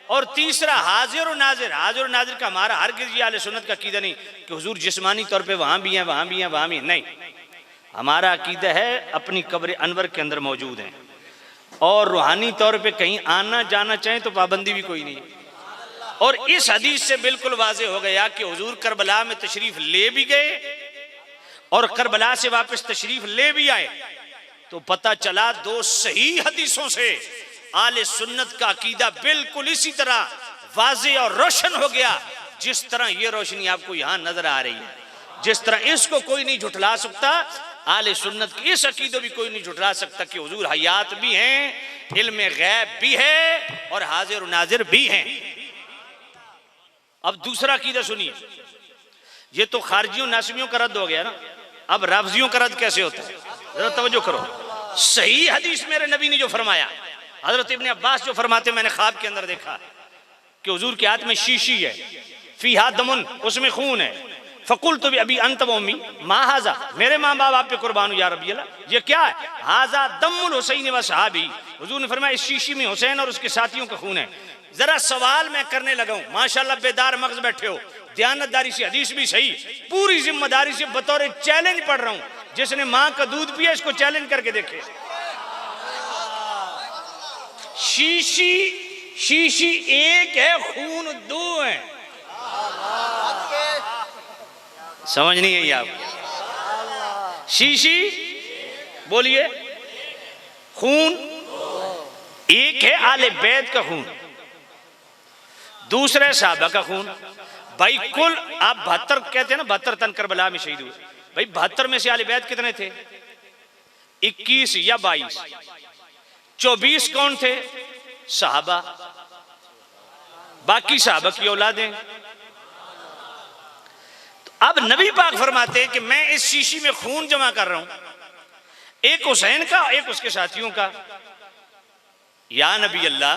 और तीसरा हाजिर और नाजिर, हाजिर और नाजिर का हमारा हरगिज़ ये अहले सुन्नत का अकीदा नहीं कि हुजूर जिस्मानी तौर पे वहाँ भी हैं वहाँ भी हैं वहाँ भी हैं, नहीं। हमारा अकीदा है अपनी कब्र अनवर के अंदर मौजूद हैं और रूहानी तौर पे कहीं आना जाना चाहें तो पाबंदी भी कोई नहीं। और इस हदीस से बिल्कुल वाज़े हो गया कि हुजूर करबला में तशरीफ ले भी गए और करबला से वापस तशरीफ ले भी आए। तो पता चला दो सही हदीसों से आले सुन्नत का अकीदा बिल्कुल इसी तरह वाज़े और रोशन हो गया जिस तरह ये रोशनी आपको यहाँ नजर आ रही है। जिस तरह इसको कोई नहीं झुठला सकता, आले सुन्नत की इस अकीदो भी कोई नहीं झुठला सकता कि हुजूर हयात भी हैं, इल्म गैब भी है और हाजिर नाजिर भी हैं। अब दूसरा अकीदा सुनिए, ये तो खारजियों नासबियों का रद्द हो गया ना, अब राफजियों का रद्द कैसे होता है? जरा तवज्जो करो। सही हदीस मेरे नबी ने जो फरमाया हजरत इब्ने अब्बास जो फरमाते, मैंने ख्वाब के अंदर देखा कि हुजूर के हाथ में शीशी है, फीहा दमुन, उसमें खून है। फ़कुल तो भी अभी अंत उम्मी माँ हाजा, मेरे माँ बाप आप पे कुर्बान या रब्बी अल्लाह, ये क्या है? हाजा दमुल हुसैन व सहाबी, हुजूर ने फरमाया इस शीशी में हुसैन और उसके साथियों का खून है। जरा सवाल मैं करने लगा हूं, माशाल्लाह बेदार मगज बैठे हो, दयानतदारी से, हदीस भी सही, पूरी जिम्मेदारी से बतौर चैलेंज पढ़ रहा हूं, जिसने माँ का दूध पिया इसको चैलेंज करके देखे। शीशी एक है, खून दो है। समझ नहीं आई आप? शीशी बोलिए, खून एक है, आले बैत का खून, दूसरा साहबा का खून। भाई कुल आप 72 कहते हैं ना, 72 तन करबला में शहीद हुए। भाई 72 में से आले बैत कितने थे? 21 या 22। 24 कौन थे? साहबा, बाकी साहबा की औलादें। अब नबी पाक फरमाते हैं कि मैं इस शीशी में खून जमा कर रहा हूं, एक हुसैन का, एक उसके साथियों का। या नबी अल्लाह,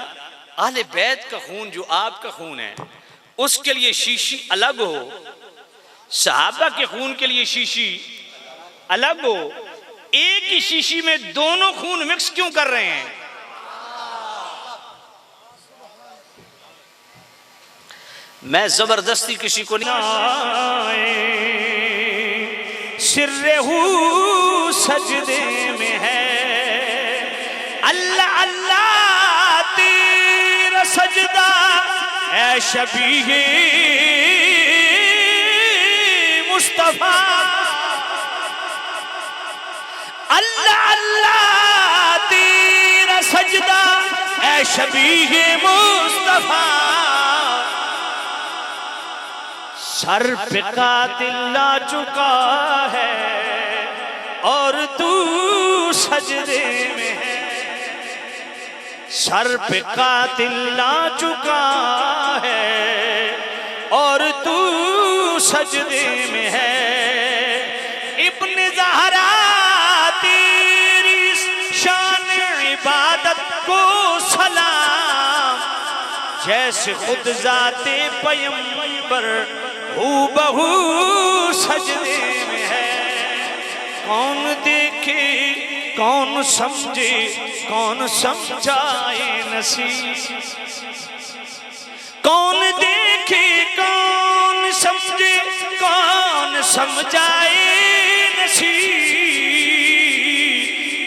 अहले बैत का खून जो आपका खून है उसके लिए शीशी अलग हो, सहाबा के खून के लिए शीशी अलग हो, एक ही शीशी में दोनों खून मिक्स क्यों कर रहे हैं? मैं जबरदस्ती किसी को नहीं, सिर्रहू सजदे में है, अल्लाह अल्लाह तेरा सजदा ऐ शबीह मुस्तफा, अल्लाह अल्लाह तेरा सजदा ऐ शबीह मुस्तफा, सर पे कातिल ला चुका है और तू सजदे में है, सर पे कातिल ला चुका है और तू सजदे में है। इब्ने ज़हरा तेरी शान इबादत को सलाम, जैसे खुद जाते पैगंबर हूबहू सजदे में है। कौन देखे कौन समझे कौन समझाए नसीब, कौन देखे कौन समझे कौन समझाए नसीब,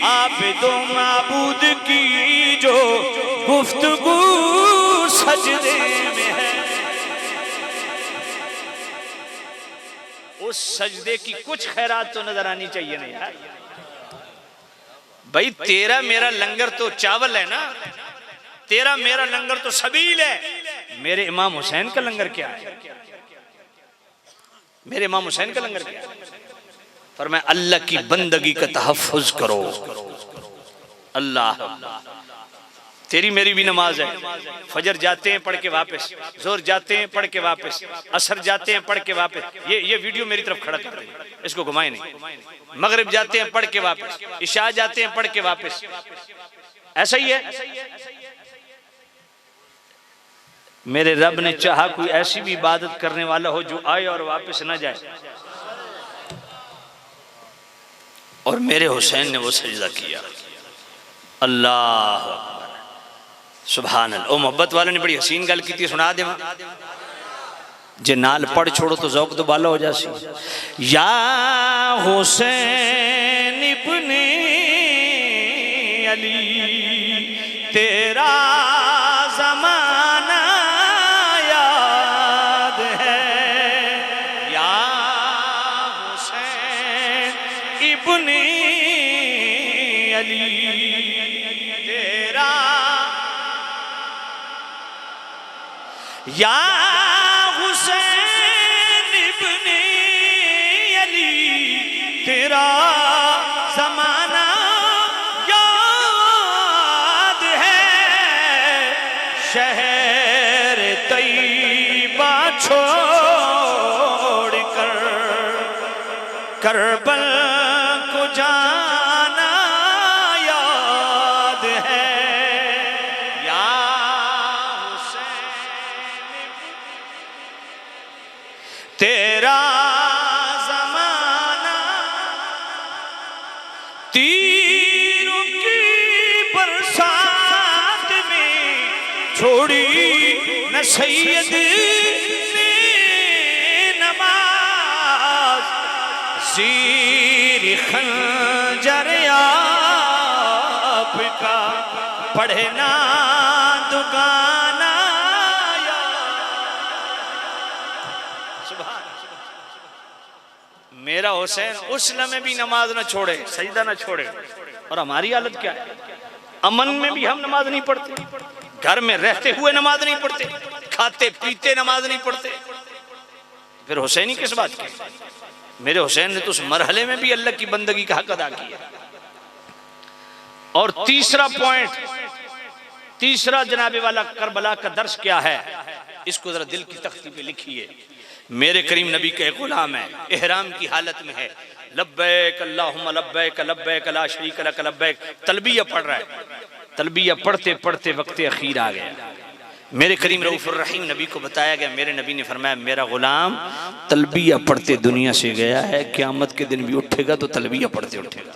आबिदो माबूद की जो गुफ्तगू सजदे में है। उस सजदे की कुछ खैरात तो नजर आनी चाहिए नहीं यार। भाई तेरा मेरा लंगर तो चावल है ना, तेरा मेरा लंगर तो सबील है। मेरे इमाम हुसैन का लंगर क्या है? मेरे इमाम हुसैन का लंगर क्या है? पर मैं अल्लाह की बंदगी का तहफ्फुज करो। अल्लाह, तेरी मेरी भी नमाज है, फजर जाते हैं पढ़ के वापस, जोर जाते हैं पढ़ के वापस, असर जाते हैं पढ़ के वापस। ये वीडियो मेरी तरफ खड़ा कर दे, इसको घुमाए नहीं। मगरिब जाते हैं पढ़ के वापस, इशा जाते हैं पढ़ के वापस, ऐसा ही है। मेरे रब ने चाहा कोई ऐसी भी इबादत करने वाला हो जो आए और वापस ना जाए, और मेरे हुसैन ने वो सजदा किया। अल्लाह सुभान अल्लाह। ओ मोहब्बत वाले ने बड़ी हसीन गल की, सुना दे जे नाल पढ़ छोड़ो तो ज़ौक़ तो बाला हो जासी। या हुसैन इब्ने अली तेरा ज़माना याद है, या हुसैन इब्ने अली तेरा, या हुसैन इब्ने अली तेरा ज़माना याद है, शहर तैयबा छोड़ कर करबल को जाना याद है, तेरा जमाना तीरों की बरसात में छोड़ी न सैयद ने नमाज, ज़ीर खंजर आपका पढ़े ना दुगाना। मेरा हुसैन उस लम्हे भी नमाज ना छोड़े, सजदा ना छोड़े। और हमारी हालत क्या है? अमन में भी हम नमाज नहीं पढ़ते, घर में रहते हुए नमाज नहीं पढ़ते, खाते पीते नमाज नहीं पढ़ते, फिर हुसैनी किस बात के? मेरे हुसैन ने तो उस मरहले में भी अल्लाह की बंदगी का हक अदा किया। और तीसरा पॉइंट, तीसरा जनाबे वाला करबला का दर्श क्या है, इसको जरा दिल की तख्ती पे लिखिए। मेरे करीम नबी के गुलाम है, एहराम की हालत में है, लब्बैक अल्लाहुम्मा लब्बैक लब्बैक ला शरीक लक लब्बैक, तलबिया पढ़ रहा है। तलबिया पढ़ते पढ़ते वक्त अखीर आ गया। मेरे करीम रऊफुर रहीम नबी को बताया गया, मेरे नबी ने फरमाया मेरा गुलाम तलबिया पढ़ते दुनिया से गया है, क़यामत के दिन भी उठेगा तो तलबिया पढ़ते उठेगा।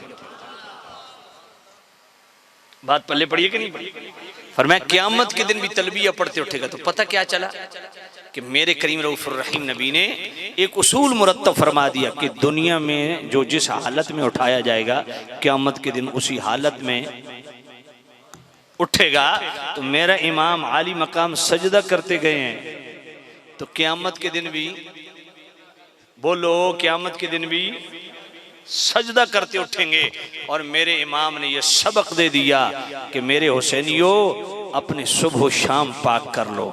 बात पल्ले पड़ी है कि नहीं पड़ी? फरमाया क़यामत के दिन भी तलबिया पढ़ते उठेगा। तो पता क्या चला कि मेरे करीम रऊफुर रहीम नबी ने एक उसूल मुरत्तब फरमा दिया कि दुनिया में जो जिस हालत में उठाया जाएगा, क़यामत के दिन उसी हालत में उठेगा। तो मेरा इमाम आली मकाम सजदा करते गए हैं, तो क़यामत के दिन भी बोलो, क़यामत के दिन भी सजदा करते उठेंगे। और मेरे इमाम ने यह सबक दे दिया कि मेरे हुसैनियों, अपने सुबह शाम पाक कर लो,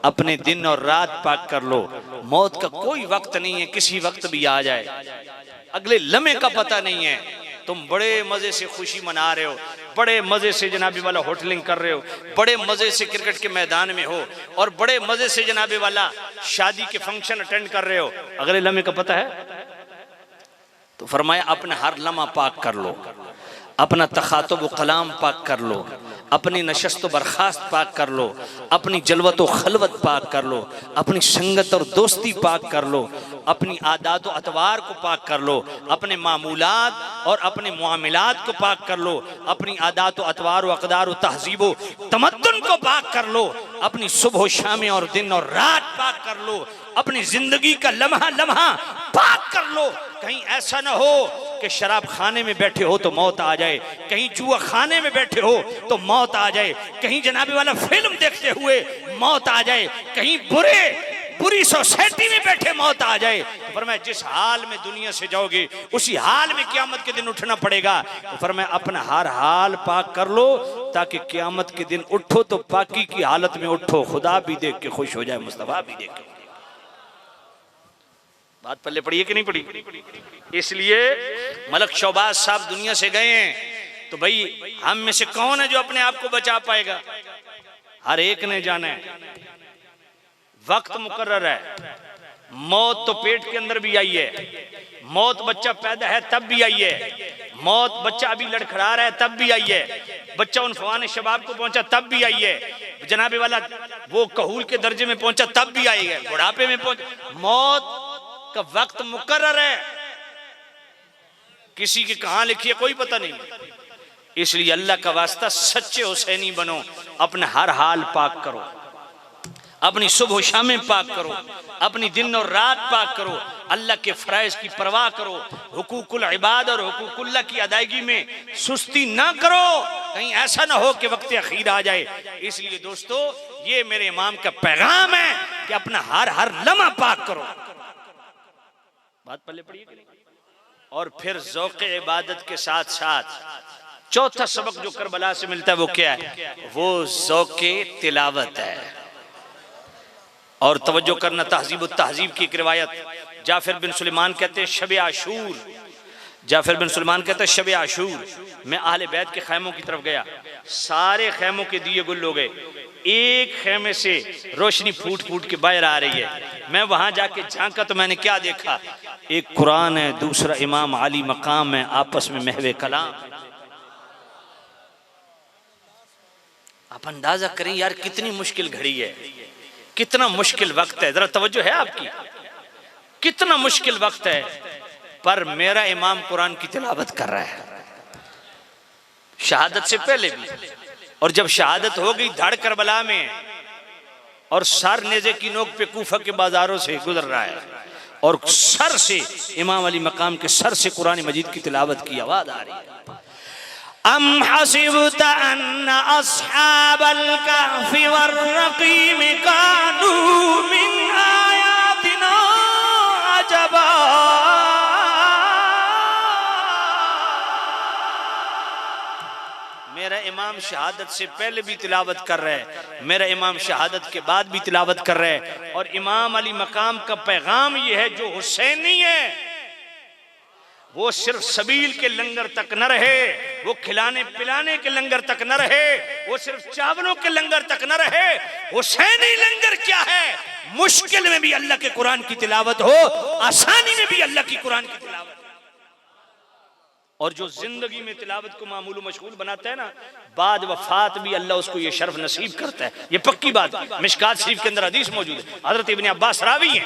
अपने दिन और रात पाक कर लो। मौत का कोई वक्त नहीं है, किसी वक्त भी आ जाए, अगले लम्हे का पता नहीं है। तुम बड़े मजे से खुशी मना रहे हो, बड़े मजे से जनाबे वाला होटलिंग कर रहे हो, बड़े मजे से क्रिकेट के मैदान में हो, और बड़े मजे से जनाबे वाला शादी के फंक्शन अटेंड कर रहे हो, अगले लम्हे का पता है? तो फरमाया अपना हर लम्हा पाक कर लो, अपना तखातुब कलाम पाक कर लो, अपनी नशस्त बर्खास्त पाक कर लो, अपनी जलवत खलवत पाक कर लो, अपनी संगत और दोस्ती पाक कर लो, अपनी आदात व अतवार को पाक कर लो, अपने मामूलात और अपने मुआमिलात को पाक कर लो, अपनी आदात व अतवार व अक़दार व तहज़ीब व तमद्दुन को पाक कर लो, अपनी सुबह शाम और दिन और रात पाक कर लो, अपनी जिंदगी का लम्हा लम्हा पाक कर लो। कहीं ऐसा ना हो कि शराब खाने में बैठे हो तो मौत आ जाए, कहीं जुआ खाने में बैठे हो तो मौत आ जाए, कहीं जनाबे वाला फिल्म देखते हुए मौत आ जाए, कहीं बुरी सोसाइटी में बैठे मौत आ जाए। तो फरमाया जिस हाल में दुनिया से जाओगे उसी हाल में क़यामत के दिन उठना पड़ेगा। तो फरमाया अपना हर हाल पाक कर लो, ताकि क़यामत के दिन उठो तो पाकी की हालत में उठो, खुदा भी देख के खुश हो जाए, मुस्तफा भी देख के। बात पल्ले पड़ी है कि नहीं पड़ी? इसलिए मलक शौबाज साहब दुनिया से गए हैं, तो भाई हम में से कौन है जो अपने आप को बचा पाएगा? हर एक ने जाना है, वक्त मुकर्रर है। मौत तो पेट के अंदर भी आई है, मौत बच्चा पैदा है तब भी आई है, मौत बच्चा अभी लड़खड़ा रहा है तब भी आई है, बच्चा उन फवाने शबाब को पहुंचा तब भी आई है, जनाबे वाला वो कहूल के दर्जे में पहुंचा तब भी आई है, बुढ़ापे में पहुंच, मौत का वक्त मुकर्रर है, किसी की कहां लिखी है कोई पता नहीं। इसलिए अल्लाह का वास्ता सच्चे हुसैनी बनो, अपना हर हाल पाक करो, अपनी सुबह शाम पाक करो, अपनी दिन और रात पाक करो, अल्लाह के फराइज की परवाह करो, हुकूकुल इबाद और हुकूकुल्लाह की अदायगी में सुस्ती ना करो, कहीं ऐसा ना हो कि वक्त अखीर आ जाए। इसलिए दोस्तों, ये मेरे इमाम का पैगाम है कि अपना हर लम्हा पाक करो। बात पल्ले पड़ी है कि नहीं? और फिर ज़ौक़ इबादत के साथ साथ चौथा सबक जो करबला से मिलता है वो क्या है? वो ज़ौक़ तिलावत है। और तवज्जो करना, तहज़ीब तहज़ीब की एक रिवायत, जाफिर बिन सुलेमान कहते हैं शब आशूर, जाफिर बिन सुलेमान कहते हैं शब आशूर मैं अहले बैत के खैमों की तरफ गया, सारे खैमों के दिए गुल हो गए, एक खैमे से रोशनी फूट फूट के बाहर आ रही है। मैं वहां जाके झांका तो मैंने क्या देखा? एक कुरान है, दूसरा इमाम अली मकाम है, आपस में महवे कलाम। आप अंदाजा करें यार कितनी मुश्किल घड़ी है, कितना मुश्किल वक्त है। जरा तवज्जो है आपकी? कितना मुश्किल वक्त है, पर मेरा इमाम कुरान की तिलावत कर रहा है शहादत से पहले भी। और जब शहादत हो गई धड़ करबला में, और सर नेज़े की नोक पे कूफा के बाजारों से गुजर रहा है, और सर से इमाम अली मकाम के सर से कुरान मजीद की तिलावत की आवाज आ रही है। अम हसिबत अन्ना अस्हाबल कहफि वर्रक़ीम कानू मिन आयातिना अजबा। मेरा इमाम शहादत से पहले भी तिलावत कर रहे हैं, मेरा इमाम शहादत के बाद भी तिलावत कर रहे हैं। और इमाम अली मकाम का पैगाम ये है, जो हुसैनी है वो सिर्फ सबील के लंगर तक न रहे, वो खिलाने पिलाने के लंगर तक न रहे, वो सिर्फ चावलों के लंगर तक न रहे। हुसैनी लंगर क्या है? मुश्किल में भी अल्लाह के कुरान की तिलावत हो, आसानी में भी अल्लाह की कुरान की तिलावत। और जो जिंदगी में तिलावत को मामूल मशगूल बनाता है ना, बाद वफात भी अल्लाह उसको ये शर्फ नसीब करता है। ये पक्की बात, मिशकात शरीफ के अंदर हदीस मौजूद है। हजरत इब्ने अब्बास रावी हैं,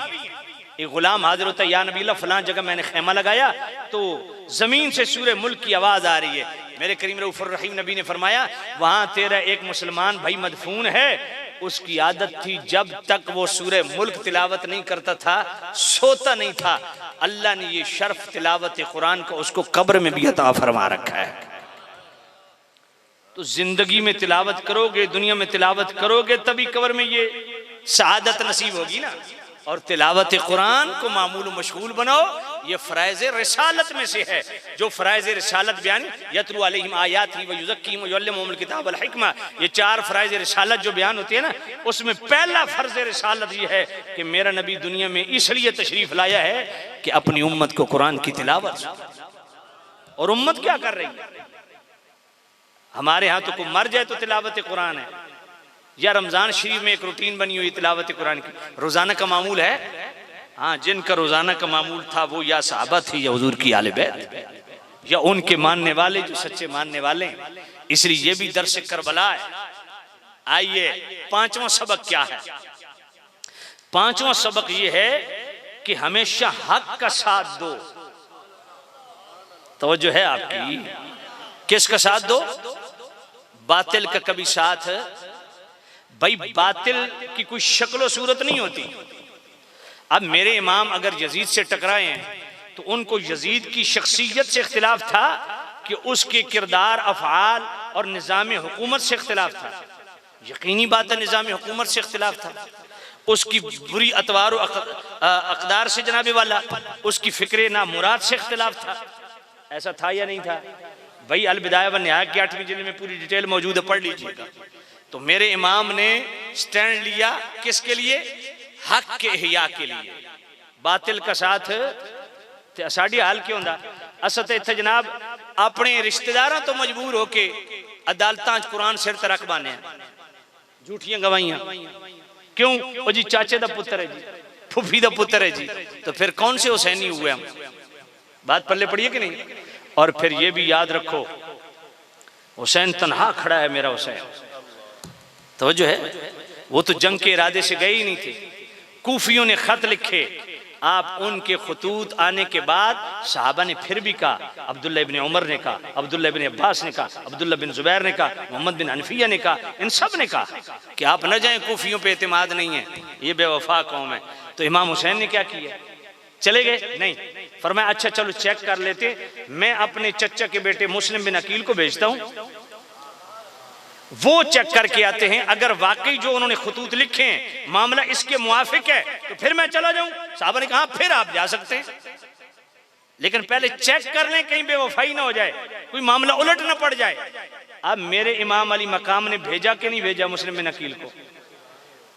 एक गुलाम हाजिर होता है, या नबी अल्लाह फलां जगह मैंने खेमा लगाया तो जमीन से सूरह मुल्क की आवाज आ रही है। मेरे करीम रऊफुर रहीम नबी ने फरमाया, वहां तेरा एक मुसलमान भाई मदफून है, उसकी आदत थी जब तक वो सूरह मुल्क तिलावत नहीं करता था सोता नहीं था। अल्लाह ने ये शर्फ तिलावत कुरान का उसको कब्र में भी अता फरमा रखा है। तो जिंदगी में तिलावत करोगे, दुनिया में तिलावत करोगे, तभी कब्र में ये सआदत नसीब होगी ना। और तिलावत कुरान को मामूल मशगूल बनाओ, ये फ़राइज़ रिसालत में से है। जो फ़राइज़ रिसालत बयान यतलू अलैहिम आयातिही व युज़क्कीहिम व युअल्लिमुहुमुल किताब वल हिकमा, ये 4 फ़राइज़ रिसालत जो बयान होती है ना, उसमें पहला फ़र्ज़ रिसालत ये है कि मेरा नबी दुनिया में इसलिए तशरीफ़ लाया है कि अपनी उम्मत को कुरान की तिलावत। और उम्मत क्या कर रही है? हमारे यहाँ तो कोई मर जाए तो तिलावत कुरान है, या रमजान शरीफ में एक रूटीन बनी हुई तिलावत कुरान की, रोजाना का मामूल है। हाँ, जिनका रोजाना का मामूल था वो या सहाबा थे या हुजूर की आले बैत या उनके मानने वाले जो सच्चे मानने वाले हैं। इसलिए ये भी दर्स करबला है। आइए, 5वां सबक क्या है? 5वां सबक ये है कि हमेशा हक का साथ दो। तवज्जो है आपकी? किसका साथ दो? बातिल का कभी साथ। भाई बातिल की कोई शक्ल सूरत नहीं होती। अब मेरे इमाम अगर यजीद से टकराए हैं तो उनको यजीद की शख्सियत से इख्तिलाफ था कि उसके किरदार, अफ़आल और निज़ाम हुकूमत से इख्तिलाफ था। यकीनी बात है, निज़ाम हुकूमत से इख्तिलाफ था। उसकी बुरी अतवार अक़दार से जनाबे वाला, उसकी फ़िक्र ना मुराद से इख्तिलाफ था। ऐसा था या नहीं था? भाई अल बिदाया व निहाया की 8वीं जिल्द में पूरी डिटेल मौजूद है, पढ़ लीजिएगा। तो मेरे इमाम ने स्टैंड लिया किसके लिए? हक के इहया के लिए। बातिल का साथ साड़ी हाल क्यों होंदा? असत इत्थे जनाब अपने रिश्तेदारों तो मजबूर होके अदालतां कुरान सिर ते रख बाने, झूठियां गवाहियां। क्यों? वो जी चाचे दा पुत्र है जी, फुफी दा पुत्र है जी, तो फिर कौन से हुसैनी हुए हम? बात पल्ले पड़ी है कि नहीं? और फिर ये भी याद रखो, हुसैन तन्हा खड़ा है, मेरा हुसैन। तो जो है वो तो जंग के इरादे से गए ही नहीं थे। कूफियों ने खत लिखे, आप उनके खतूत आने के बाद सहाबा ने फिर भी कहा, अब्दुल्ला इब्ने उमर ने कहा, अब्दुल्ला इब्ने अब्बास ने कहा, अब्दुल्ला बिन जुबैर ने कहा, मोहम्मद बिन हनफिया ने कहा, इन सब ने कहा कि आप न जाएं, कूफियों पे एतमाद नहीं है, ये बेवफा कौम है। तो इमाम हुसैन ने क्या किया? चले गए? नहीं। फरमाया अच्छा चलो चेक कर लेते, मैं अपने चचा के बेटे मुस्लिम बिन अकील को भेजता हूँ, वो चेक करके आते हैं। अगर वाकई जो उन्होंने खतूत लिखे हैं मामला इसके मुआफिक है तो फिर मैं चला जाऊं। साहब ने कहा फिर आप जा सकते हैं, लेकिन पहले चेक कर लें कहीं बेवफाई ना हो जाए, कोई मामला उलट ना पड़ जाए। अब मेरे इमाम अली मकाम ने भेजा कि नहीं भेजा मुस्लिम बिन अकील को?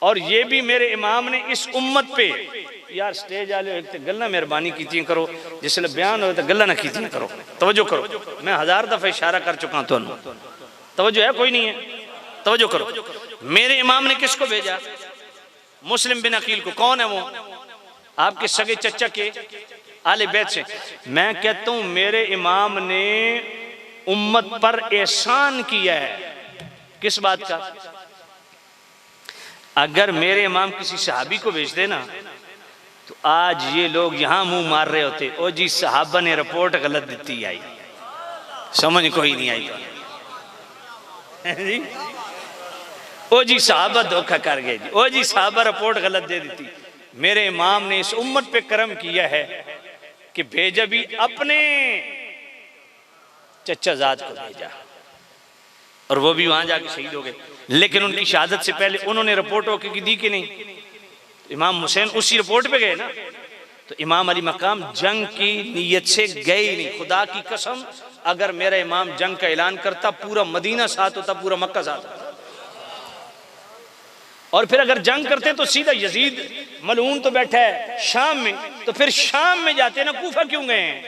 और ये भी मेरे इमाम ने इस उम्मत पे, यार स्टेज वाले गल्ला मेहरबानी कीती करो, जिसले बयान हो तो गल्ला ना कीती करो, तवज्जो करो। मैं 1000 दफा इशारा कर चुका हूं, तवज्जो है? कोई नहीं है? तवज्जो करो। मेरे इमाम ने किसको भेजा? मुस्लिम बिन अकील को। कौन है वो? आपके सगे चचा के आले बैत से। मैं कहता हूं मेरे इमाम ने उम्मत पर एहसान किया है। किस बात का? अगर मेरे इमाम किसी सहाबी को भेज देना तो आज ये लोग यहाँ मुंह मार रहे होते, ओ जी सहाबा ने रिपोर्ट गलत दी आई, समझ कोई नहीं आई तो ओ जी सहाबा धोखा कर गए जी, ओ जी सहाबा रिपोर्ट गलत दे दी। मेरे इमाम ने इस उम्मत पे करम किया है कि भेजा भी अपने चचा जाद को भेजा, और वो भी वहां जाके शहीद हो गए। लेकिन उनकी शहादत से पहले उन्होंने रिपोर्ट होके की दी कि नहीं? तो इमाम हुसैन उसी रिपोर्ट पे गए ना। तो इमाम अली मकाम जंग की नीयत से गए ही नहीं। खुदा की कसम, अगर मेरा इमाम जंग का ऐलान करता पूरा मदीना साथ होता, पूरा मक्का साथ होता। और फिर अगर जंग करते तो सीधा यजीद मलऊन तो बैठा है शाम में, तो फिर शाम में जाते ना, कूफा क्यों गए हैं?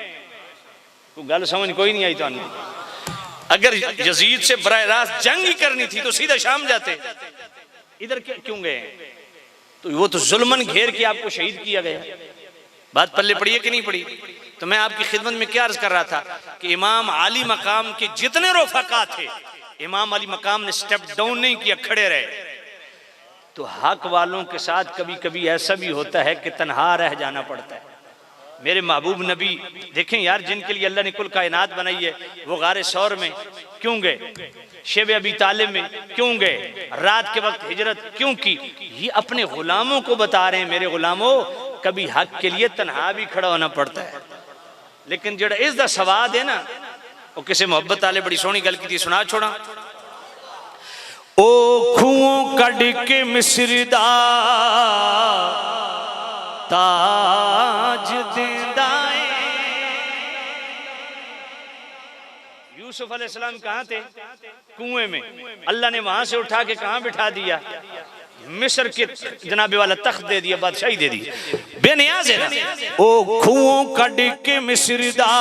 तो गल समझ कोई नहीं आई तो नहीं। अगर यजीद से बराह रास्त जंग ही करनी थी तो सीधा शाम जाते, इधर क्यों गए? तो वो तो जुल्मन घेर के आपको शहीद किया गया। बात पल्ले पड़ी है कि नहीं पड़ी? तो मैं आपकी खिदमत में क्या अर्ज कर रहा था कि इमाम अली मकाम के जितने रोफका थे, इमाम अली मकाम ने स्टेप डाउन नहीं किया, खड़े रहे। तो हक वालों के साथ कभी कभी ऐसा भी होता है कि तन्हा रह जाना पड़ता है। मेरे महबूब नबी देखें यार, जिनके लिए अल्लाह ने कुल कायनात बनाई है, वो गारे सौर में क्यों गए? शेब अबी तालिब में क्यों गए? रात के वक्त हिजरत क्यों की? ये अपने गुलामों को बता रहे हैं, मेरे गुलामों कभी हक के लिए तन्हा भी खड़ा होना पड़ता है। लेकिन जड़ा इसका सवाद है ना, वो किसी मोहब्बत वाले बड़ी सोहनी गल की थी, सुना छोड़ा। ओ खूहों कड़ के मिस्र दा ताज देंदा है। यूसुफ अलैहिस्सलाम कहाँ थे? कुएं में। अल्लाह ने वहां से उठा के कहाँ बिठा दिया? मिस्र के जनाबे वाला तख्त दे दिया, बादशाही दे दी। बेनियाज है ना। ओ खूहों कड़ के मिस्र दा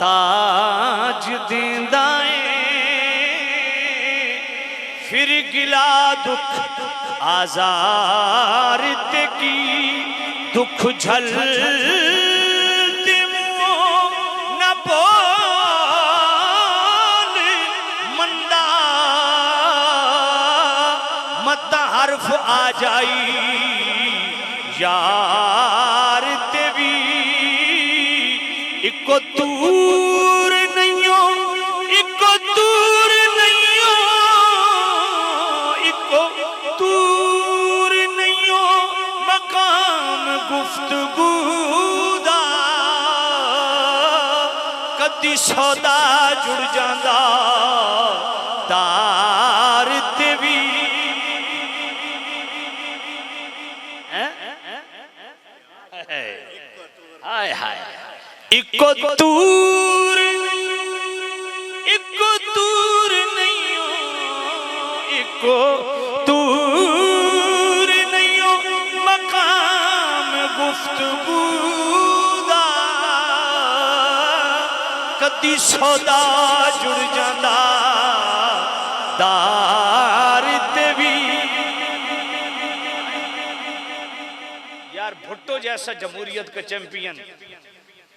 ताज देंदा है, फिर गिला दुख आजार ते की दुख झल न बोल मंदा मत हर्फ आ जाई यार ते भी इको दूर नहीं हो, इको दूर नहीं हो, इको दूर नहीं हो मकाम गुफ्तगू दा, कदी सौदा जुड़ जांदा तार ते भी। हाय हाय, इको दूर नहीं हो, इको दूर नहीं हो मकाम गुफ्तगू दा, कदी सौदा जुड़ जांदा दार ते भी। यार भुट्टो जैसा जमहूरियत का चैंपियन,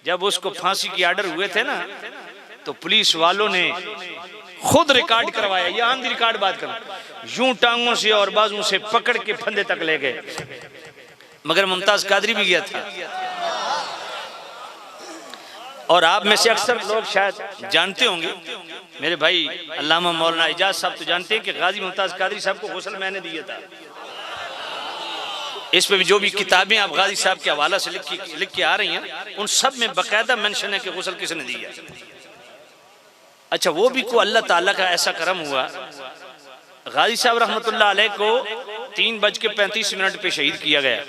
जब उसको फांसी की आर्डर हुए थे ना, तो पुलिस वालों ने खुद रिकॉर्ड करवाया। ये आंधी रिकॉर्ड बात कर, यूं टांगों से और बाजू से पकड़ के फंदे तक ले गए। मगर मुमताज कादरी भी गया था। और आप में से अक्सर लोग शायद जानते होंगे, मेरे भाई अल्लामा मौलाना इजाज साहब तो जानते हैं कि गाजी मुमताज कादरी साहब को गुस्ल मैंने दिया था। इस पे भी जो भी किताबें आप गाजी साहब के हवाला से लिख के आ रही हैं, उन सब में बाकायदा मेंशन है कि गुस्ल किसने दिया। अच्छा, वो भी को अल्लाह ताला का ऐसा करम हुआ, गाजी साहब रहमतुल्लाह अलैह को 3:35 पे शहीद किया गया।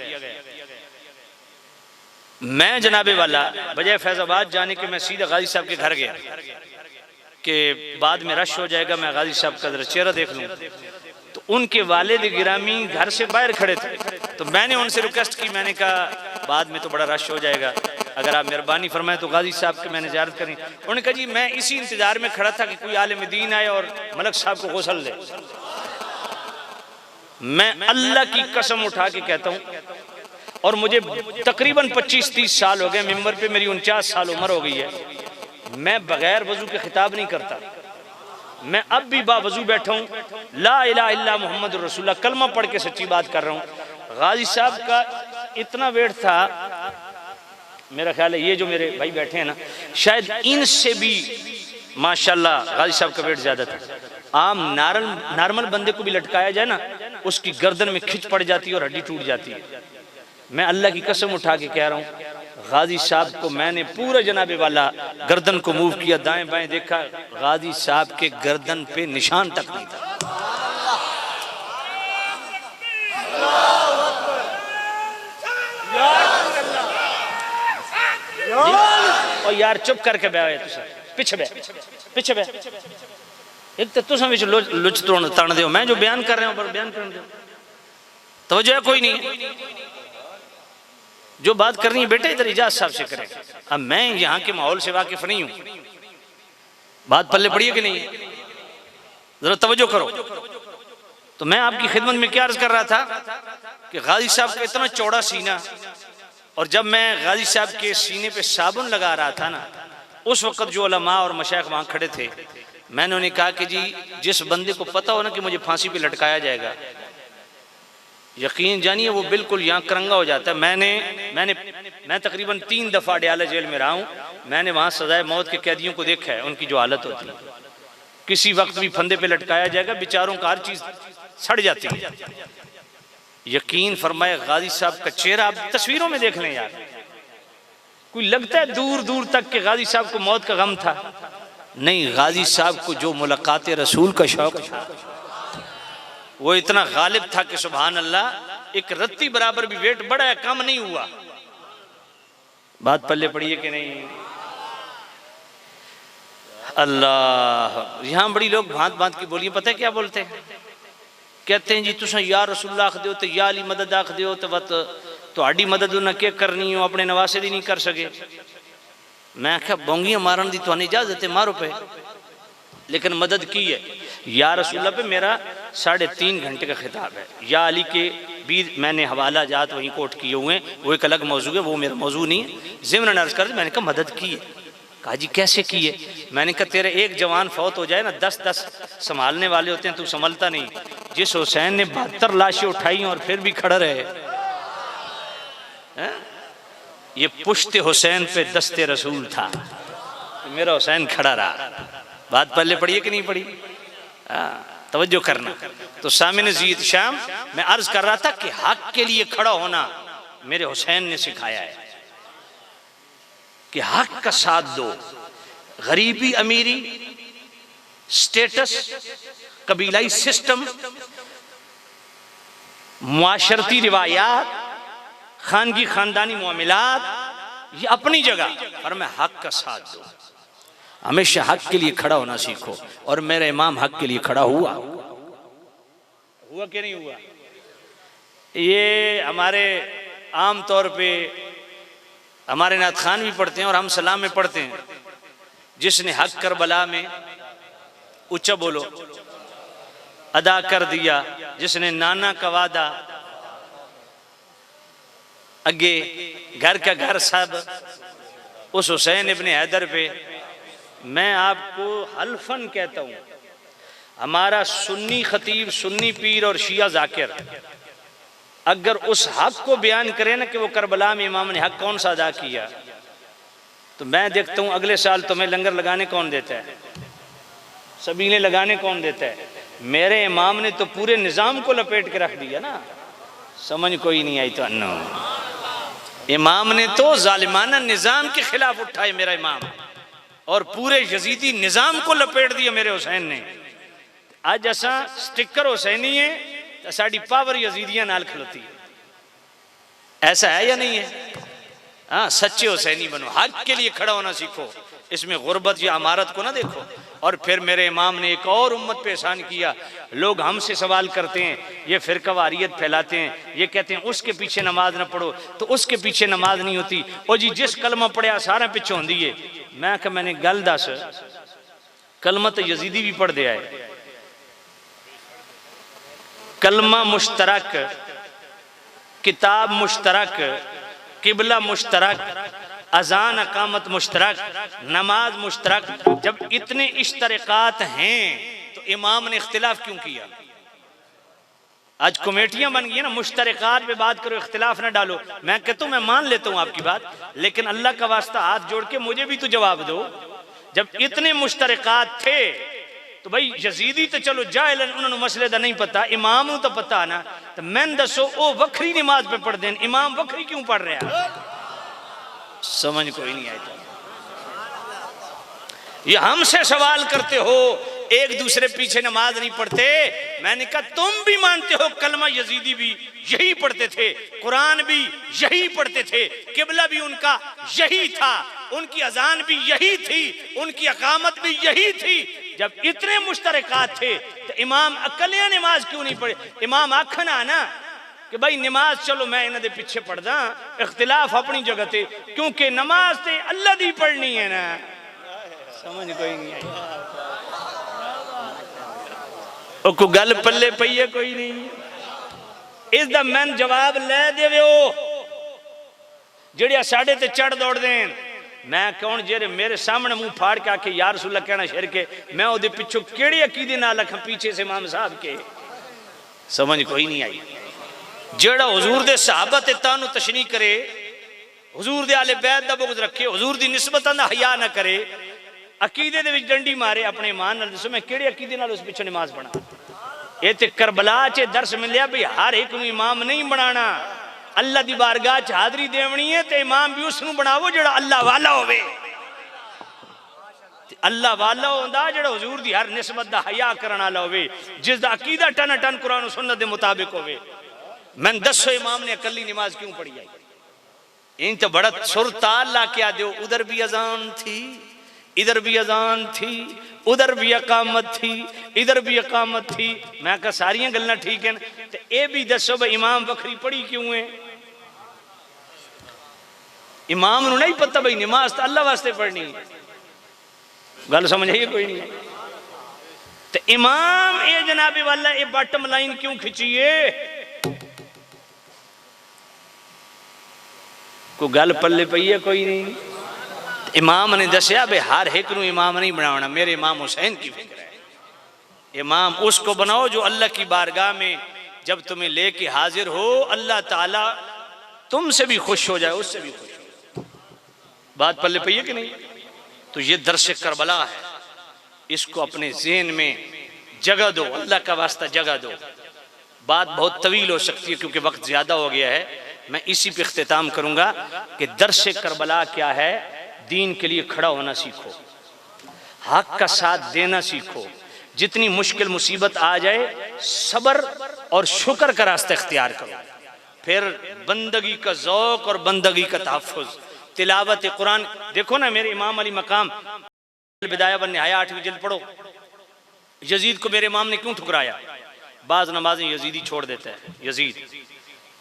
मैं जनाबे वाला बजाय फैजाबाद जाने के मैं सीधा गाजी साहब के घर गया कि बाद में रश हो जाएगा, मैं गाजी साहब का जरा चेहरा देख लूं। तो उनके वालिद गिरामी घर से बाहर खड़े थे, तो मैंने उनसे रिक्वेस्ट की, मैंने कहा बाद में तो बड़ा रश हो जाएगा, अगर आप मेहरबानी फरमाएं तो गाजी साहब के मैंने ज़ियारत करी। उन्होंने कहा जी मैं इसी इंतजार में खड़ा था कि कोई आलिम दीन आए और मलक साहब को गुस्ल दे। मैं अल्लाह की कसम उठा के कहता हूँ, और मुझे तकरीबन 25-30 साल हो गए मिंबर पे, मेरी 49 साल उम्र हो गई है, मैं बगैर वजू के खिताब नहीं करता। मैं अब भी बावजू बैठा हूँ, ला इलाहा इल्ला मुहम्मद रसूलुल्लाह कलमा पढ़ के सच्ची बात कर रहा हूँ। गाजी साहब का इतना वेट था, मेरा ख्याल है ये जो मेरे भाई बैठे हैं ना, शायद इनसे भी माशाल्लाह गाजी साहब का वेट ज्यादा था। आम नॉर्मल बंदे को भी लटकाया जाए ना, उसकी गर्दन में खिंच पड़ जाती है और हड्डी टूट जाती है। मैं अल्लाह की कसम उठा के कह रहा हूँ, गाजी साहब को मैंने पूरा जनाबे वाला गर्दन को मूव किया, दाएं बाएं देखा, गाजी साहब के गर्दन पे निशान तक नहीं था। और यार चुप करके बैठे तुसा, पीछे बैठ एक तो तुसा विच लुच तन दो, मैं जो बयान कर रहा हूं पर बयान कर दो, तवज्जो है कोई नहीं। जो बात करनी है बेटे इधर इजाज साहब से करें। अब मैं यहाँ के माहौल से वाकिफ नहीं हूं, बात पल्ले पड़ी है कि नहीं, जरा तवज्जो करो। तो मैं आपकी खिदमत में क्या अर्ज कर रहा था कि गाजी साहब का इतना चौड़ा सीना, और जब मैं गाजी साहब के सीने पे साबुन लगा रहा था ना, उस वक्त जो उलमा और मशाइख वहां खड़े थे, मैंने उन्हें कहा कि जी जिस बंदे को पता हो ना कि मुझे फांसी पे लटकाया जाएगा, यकीन जानिए वो बिल्कुल यहाँ करंगा हो जाता है। मैं तकरीबन 3 दफा डयाला जेल में रहा हूँ, मैंने वहाँ सजाए मौत के कैदियों को देखा है, उनकी जो हालत होती है, किसी वक्त भी फंदे पे लटकाया जाएगा, बेचारों का हर चीज सड़ जाती है। यकीन फरमाए गाजी साहब का चेहरा आप तस्वीरों में देख लें यार, कोई लगता है दूर दूर तक के गाजी साहब को मौत का गम था, नहीं, गाजी साहब को जो मुलाकात रसूल का शौक था वो इतना गालिब था कि सुभान अल्लाह, एक रत्ती बराबर भी वेट बढ़ा है, कम नहीं हुआ। बात पल्ले पड़ी है कि नहीं? अल्लाह, यहां बड़ी लोग भांत भांत की बोलियां, पता है क्या बोलते हैं? कहते हैं जी तुसा या रसूलुल्लाह आख दो तो या अली मदद आख दो तो वत तुहाडी मदद उन्हें क्या करनी हो, अपने नवासे दी नहीं कर सके। मैं क्या बोंगियां मारन दी तुहानी इजाजत है, मारो पे, लेकिन मदद की है। या रसूलुल्लाह पे मेरा 3.5 घंटे का खिताब है, या अली के भी मैंने हवाला जात वहीं कोट किए हुए हैं, वो एक अलग मौजू है, वो मेरा मौजू नहीं है। ज़िम्न अर्ज कर, मैंने कहा मदद की है। कहा जी कैसे की है? मैंने कहा तेरे एक जवान फौत हो जाए ना, 10 संभालने वाले होते हैं, तू संभलता नहीं। जिस हुसैन ने 72 लाशें उठाई और फिर भी खड़ा रहे, ये पुश्ते हुसैन पे दस्ते रसूल था, मेरा हुसैन खड़ा रहा। बात पहले पढ़ी है कि नहीं पढ़ी? तवज्जो करना। तो सामिन जीत शाम मैं अर्ज कर रहा था कि हक के लिए खड़ा होना मेरे हुसैन ने सिखाया है कि हक का साथ दो। गरीबी, अमीरी, स्टेटस, कबीलाई सिस्टम, मुआशरती रिवायात, खानगी खानदानी मामलात, ये अपनी जगह, पर मैं हक का साथ दो। हमेशा हक के लिए खड़ा होना सीखो, और मेरा इमाम हक के लिए खड़ा हुआ कि नहीं हुआ? ये हमारे आम तौर पे हमारे नात खान भी पढ़ते हैं और हम सलाम में पढ़ते हैं, जिसने हक करबला में, ऊंचा बोलो, अदा कर दिया, जिसने नाना का वादा, अगे घर का घर सब, उस हुसैन इब्ने हैदर पे मैं आपको हल्फन कहता हूं, हमारा सुन्नी खतीब, सुन्नी पीर और शिया जाकिर अगर उस हक को बयान करे ना कि वो करबला में इमाम ने हक कौन सा अदा किया, तो मैं देखता हूं अगले साल तुम्हें लंगर लगाने कौन देता है, सबीले लगाने कौन देता है? मेरे इमाम ने तो पूरे निज़ाम को लपेट के रख दिया ना। समझ कोई नहीं आई तो अन्नो, इमाम ने तो जालिमाना निज़ाम के खिलाफ उठाए मेरा इमाम, और पूरे यजीदी निज़ाम को लपेट दिया मेरे हुसैन ने। आज असा स्टिकर हुसैनी है तो साड़ी पावर यजीदियां नाल खलोती है, ऐसा है या नहीं है? हाँ, सच्चे हुसैनी बनो, हक के लिए खड़ा होना सीखो, इसमें गुर्बत या अमारत को ना देखो। और फिर मेरे इमाम ने एक और उम्मत पे एहसान किया। लोग हमसे सवाल करते हैं, ये फिरकावारियत फैलाते हैं, ये कहते हैं उसके पीछे नमाज ना पढ़ो, तो उसके पीछे नमाज नहीं होती। और जी जिस कलमा पढ़िया सारा पिछे होंदी है। मैं कहा मैंने गल दस, कलमा तो यजीदी भी पढ़ दिया है, कलमा मुश्तरक, किताब मुश्तरक, किबला मुश्तरक, अजान अकामत मुश्तरक, नमाज मुश्तरक। जब इतने इश्तराकात हैं तो इमाम ने इख्तिलाफ क्यों किया? आज कमेटियां बन गई है ना, मुश्तरकात पे बात करो, इख्तिलाफ ना डालो। मैं कहता हूं मैं मान लेता हूं आपकी बात, लेकिन अल्लाह का वास्ता हाथ जोड़ के मुझे भी तो जवाब दो। जब इतने मुश्तरकात थे तो भाई यजीदी तो चलो जाहिल, उन्होंने मसले का नहीं पता, इमाम तो पता ना, तो मैं दसो वो वक्री नमाज पे पढ़ दें, इमाम वक्री क्यों पढ़ रहे हैं? समझ कोई नहीं आई। ये हमसे सवाल करते हो, एक दूसरे पीछे नमाज नहीं पढ़ते। मैंने कहा तुम भी मानते हो कलमा यजीदी भी यही पढ़ते थे, कुरान भी यही पढ़ते थे, किबला भी उनका यही था, उनकी अजान भी यही थी, उनकी अकामत भी यही थी। जब इतने मुश्तरकात थे तो इमाम अकलिया नमाज क्यों नहीं पढ़े? इमाम आखना ना कि भाई नमाज चलो मैं इन्होंने पीछे पढ़दा, इख्तिलाफ अपनी जगह थे, क्योंकि नमाज ते अल्लाह दी पढ़नी है ना। समझ कोई नहीं आई। को गल पल्ले पई है कोई नहीं। इसका मैं जवाब ले देवे जेड़िया साढ़े ते चढ़ दौड़ दें। मैं कौन जेरे मेरे सामने मुंह फाड़ के आके यार रसूलुल्लाह कहना शर के, मैं ओदे पिछों केड़ी अकीदे नाल रखा पीछे से इमाम साहब के? समझ कोई नहीं आई। जेड़ा हुजूर दे सहाबा ते तानु तशनी करे, हुजूर दे आले बैत दा बुग़्ज़ रखे, हुजूर दी निस्बतां दा हया ना करे, अकीदे दे विच डंडी मारे, अपने ईमान नाल दसो मैं केड़े अकीदे नाल उस पिछे नमाज पढ़ा? ये ते करबला च दर्श मिलिया भी हर एक नूं इमाम नहीं बनाना, अल्लाह दी बारगाह च हाज़री देवनी है ते इमाम भी उस नूं बनावो जेड़ा अल्लाह वाला होवे। अल्लाह वाला होंदा जेड़ा हुजूर दी हर निस्बत दा हया करन वाला होवे, जिस दा अकीदा टन टन कुरान और सुन्नत दे मुताबिक होवे। मैं दसो इमाम ने अकली नमाज क्यों पढ़ी आई? इन तो बड़ा सुर ताल ला के आ दो, उधर भी अजान थी, इधर भी अजान थी, उधर भी अकामत थी, इधर भी अकामत थी। मैं कहा सारियां गल्लां ठीक हैं, तो ये भी दसो भाई इमाम वखरी पढ़ी क्यों है? इमाम नूं नहीं पता भाई नमाज तो अल्लाह वास्ते पढ़नी है। गल समझ आई कोई नहीं? तो इमाम ये जनाबे वाला ये बॉटम लाइन क्यों खिंचिए? को गल पल्ले पई है कोई नहीं? इमाम ने दसिया बे हर एक नूं इमाम नहीं बनाना, मेरे इमाम हुसैन की फिक्र है। इमाम उसको बनाओ जो अल्लाह की बारगाह में जब तुम्हें लेके हाजिर हो अल्लाह ताला तुमसे भी खुश हो जाए, उससे भी खुश हो। बात पल्ले पई है कि नहीं? तो ये दर्श करबला है, इसको अपने ज़हन में जगह दो, अल्लाह का वास्ता जगह दो। बात बहुत तवील हो सकती है क्योंकि वक्त ज़्यादा हो गया है, मैं इसी पे इख्तिताम करूँगा कि दर्श करबला क्या है। दीन के लिए खड़ा होना सीखो, हक का साथ देना सीखो, जितनी मुश्किल मुसीबत आ जाए सब्र और शुक्र का रास्ता इख्तियार करो, फिर बंदगी का ज़ौक़ और बंदगी का तहफ़्फ़ुज़, तिलावत कुरान। देखो ना मेरे इमाम अली मकाम बिदाया व निहाया 8वीं जिल्द पढ़ो, यजीद को मेरे इमाम ने क्यों ठुकराया? बाज़ नमाजें यजीदी छोड़ देता है। यजीद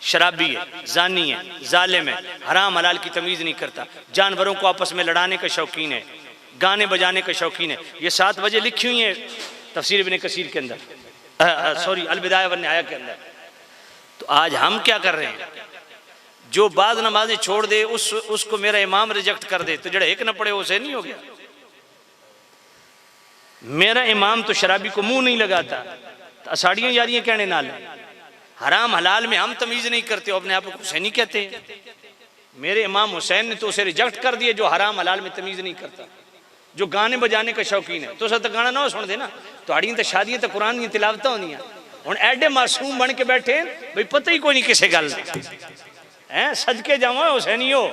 शराबी है, जानी है, जालिम है, हराम हलाल की तमीज़ नहीं करता, जानवरों को आपस में लड़ाने का शौकीन है, गाने बजाने का शौकीन है। ये 7 वजह लिखी हुई है तफसीर इब्न कसीर के अंदर, सॉरी अल बिदाया व निहाया के अंदर। तो आज हम क्या कर रहे हैं? जो बाद नमाजें छोड़ दे उसको मेरा इमाम रिजेक्ट कर दे, तो जड़ा एक न पढ़े उसे नहीं हो गया। मेरा इमाम तो शराबी को मुंह नहीं लगाता, तो असाड़ियाँ यारियाँ कहने नाल, हराम हलाल में हम तमीज़ नहीं करते हो, अपने आप को हुसैनी कहते हैं। मेरे इमाम हुसैन ने तो उसे रिजेक्ट कर दिया जो हराम हलाल में तमीज़ नहीं करता, जो गाने बजाने का शौकीन है। तो सब तो गाना ना सुन देना, तो शादियाँ तो कुरान की तिलावत होनी हूँ। एडे मासूम बन के बैठे भाई, पता ही कोई नहीं किसे गल है। सदके जावा हुसैनी हो,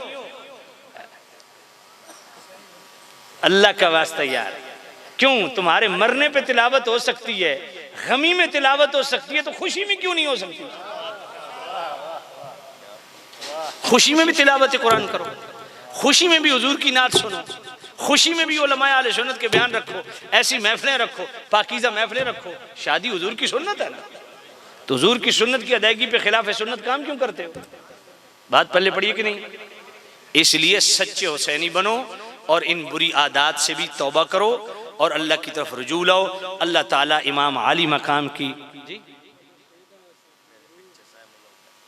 अल्लाह का वास्ता यार, क्यों तुम्हारे मरने पे तिलावत हो सकती है, गमी में तिलावत हो सकती है, तो खुशी में क्यों नहीं हो सकती? खुशी में भी तिलावत कुरान करो, खुशी में भी हुजूर की नात सुनो, खुशी में भी उलमाए आले सुन्नत के बयान रखो, ऐसी महफिलें रखो, पाकीज़ा महफिलें रखो। शादी हुजूर की सुन्नत है ना, तो हुजूर की सुन्नत की अदायगी पे खिलाफ सुन्नत काम क्यों करते हो? बात पल्ले पड़ी है कि नहीं? इसलिए सच्चे हुसैनी बनो और इन बुरी आदात से भी तौबा करो और अल्लाह की तरफ रुजू लाओ। अल्लाह ताला इमाम आली मकाम की जी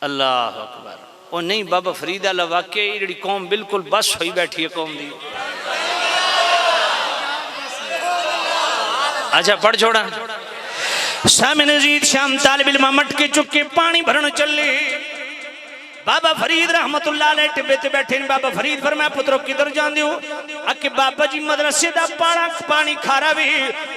अल्लाह अकबर। ओ नहीं बाबा फरीद अल वाकई जी कौम बिल्कुल बस हुई बैठी है कौम दी। अच्छा पढ़ छोड़ा। सामने नजीद शाम तालिब इल्म मटके चुके पानी भरन चले। बाबा फरीद रहमतुल्लाह अलैह टिब्बे ते बैठे ने। बाबा फरीद फरमाया पुत्रो किधर जांदे हो? आके बाबा जी मदरसे दा पानी खारा वे,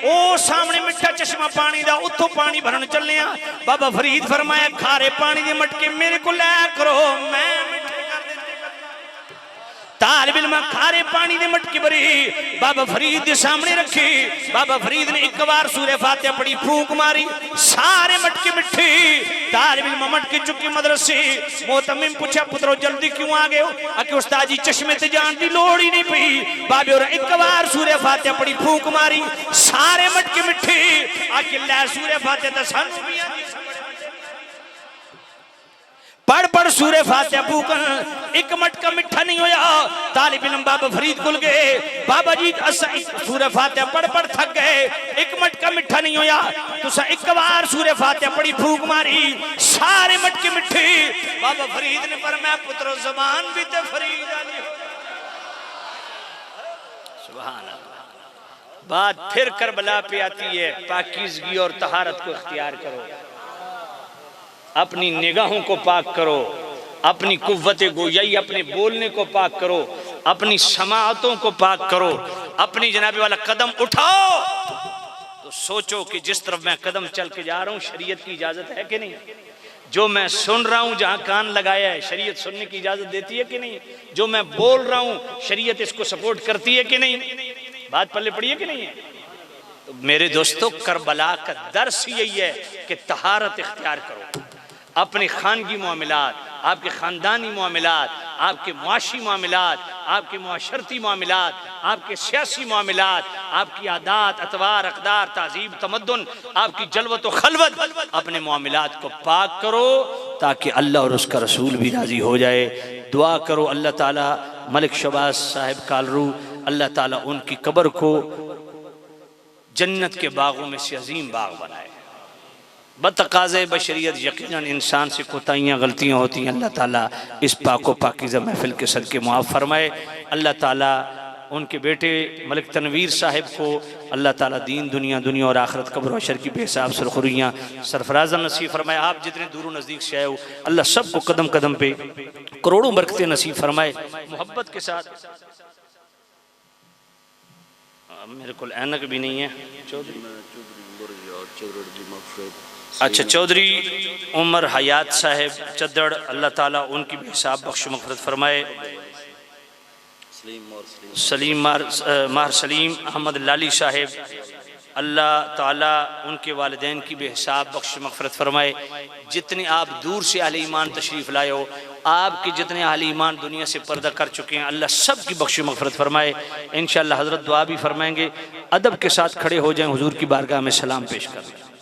ओ सामने मिठा चश्मा पानी दा, उतो पानी भरन चले आ। बाबा फरीद फरमाया खारे पानी दे मटके मेरे को लै करो, मैं तालिब इल्म खारे पानी दे मटके भरी बाबा फरीद दे सामने रखी। बाबा फरीद ने एक बार सूरह फातिहा पढ़ी, फूंक मारी, सारे मटके मिठे। तालिब इल्म मटके चुकी मदरसे। मोहतमिम पूछा पुत्रो जल्दी क्यों आ गए हो? आके उस्ताद जी चश्मे ते जान दी लोड़ ही नहीं पई। बाबे और एक बार सूरह फातिहा पढ़ी, फूंक मारी, सारे मटके मिठे। आके लै सूरह फातिहा दा सानू भी पढ़ पढ़ सूरह फातिहा फूकन, एक मटका मिठा नहीं होया। तालिब इल्म बाबा फरीद कुल गए, बाबा जी असा सूरह फातिहा पढ़ पढ़ थक गए, एक मटका मिठा नहीं होया। तुसा एक बार सूरह फातिहा पढ़ी, फूक मारी, सारे मटके मिठे। बाबा फरीद ने फरमाया पुत्रो ज़बान भी ते फरीद वाली हो। सुभान अल्लाह। बात फिर करबला पे आती है, पाकीज़गी और तहारत को इख्तियार करो, अपनी निगाहों को पाक करो, अपनी कुव्वत गोयाई अपने बोलने को पाक करो, अपनी समाअतों को पाक करो। अपनी जनाबे वाला कदम उठाओ तो सोचो कि जिस तरफ मैं कदम चल के जा रहा हूँ शरीयत की इजाजत है कि नहीं? जो मैं सुन रहा हूँ जहाँ कान लगाया है शरीयत सुनने की इजाजत देती है कि नहीं? जो मैं बोल रहा हूँ शरीयत इसको सपोर्ट करती है कि नहीं? बात पल्ले पड़ी है कि नहीं है? तो मेरे दोस्तों करबला का दर्स यही है कि तहारत इख्तियार करो। अपने खानगी मामलात, आपके ख़ानदानी मामलात, आपके मुआशी मामलात, आपके मुआशरती मामलात, आपके सियासी मामलात, आपकी आदात अतवार अक़दार तहज़ीब तमद्दुन, आपकी जलवत व खलवत, अपने मामलात को पाक करो ताकि अल्लाह और उसका रसूल भी राज़ी हो जाए। दुआ करो अल्लाह ताला मलिक शहबाज साहिब कालरू, अल्लाह ताला उनकी कब्र को जन्नत के बागों में से अजीम बाग बनाए। बतकाज़े बशरियत यकीनन इंसान से कोताहियाँ गलतियाँ होती हैं। अल्लाह ताला इस पाको पाकीज़ा महफिल के सदक़े मुआफ़ फरमाए। अल्लाह ताला उनके बेटे मलिक तनवीर साहिब को अल्लाह ताला दीन दुनिया और आखिरत कब्र व हशर की बेहिसाब सुरखुरियाँ सरफराज़ा नसीब फरमाए। आप जितने दूर नज़दीक से आए हो अल्लाह सबको कदम कदम पे करोड़ों बरकतें नसीब फरमाए। मोहब्बत के साथ मेरे को ऐनक भी नहीं है। अच्छा चौधरी उमर हयात साहिब चद्दड़, अल्लाह ताला उनकी बेहिसाब बख्श मग़फ़िरत फरमाए। सलीम मार सलीम अहमद लाली साहिब, अल्लाह ताला उनके वालिदैन की बेहिसाब बख्श मग़फ़िरत फरमाए। जितने आप दूर से अहले ईमान तशरीफ़ लाए हो, आपके जितने अहले ईमान दुनिया से पर्दा कर चुके हैं, अल्लाह सब की बख्श मग़फ़िरत फरमाए। इंशाअल्लाह हज़रत दुआ भी फरमाएंगे। अदब के साथ खड़े हो जाएं, हुजूर की बारगाह में सलाम पेश करें।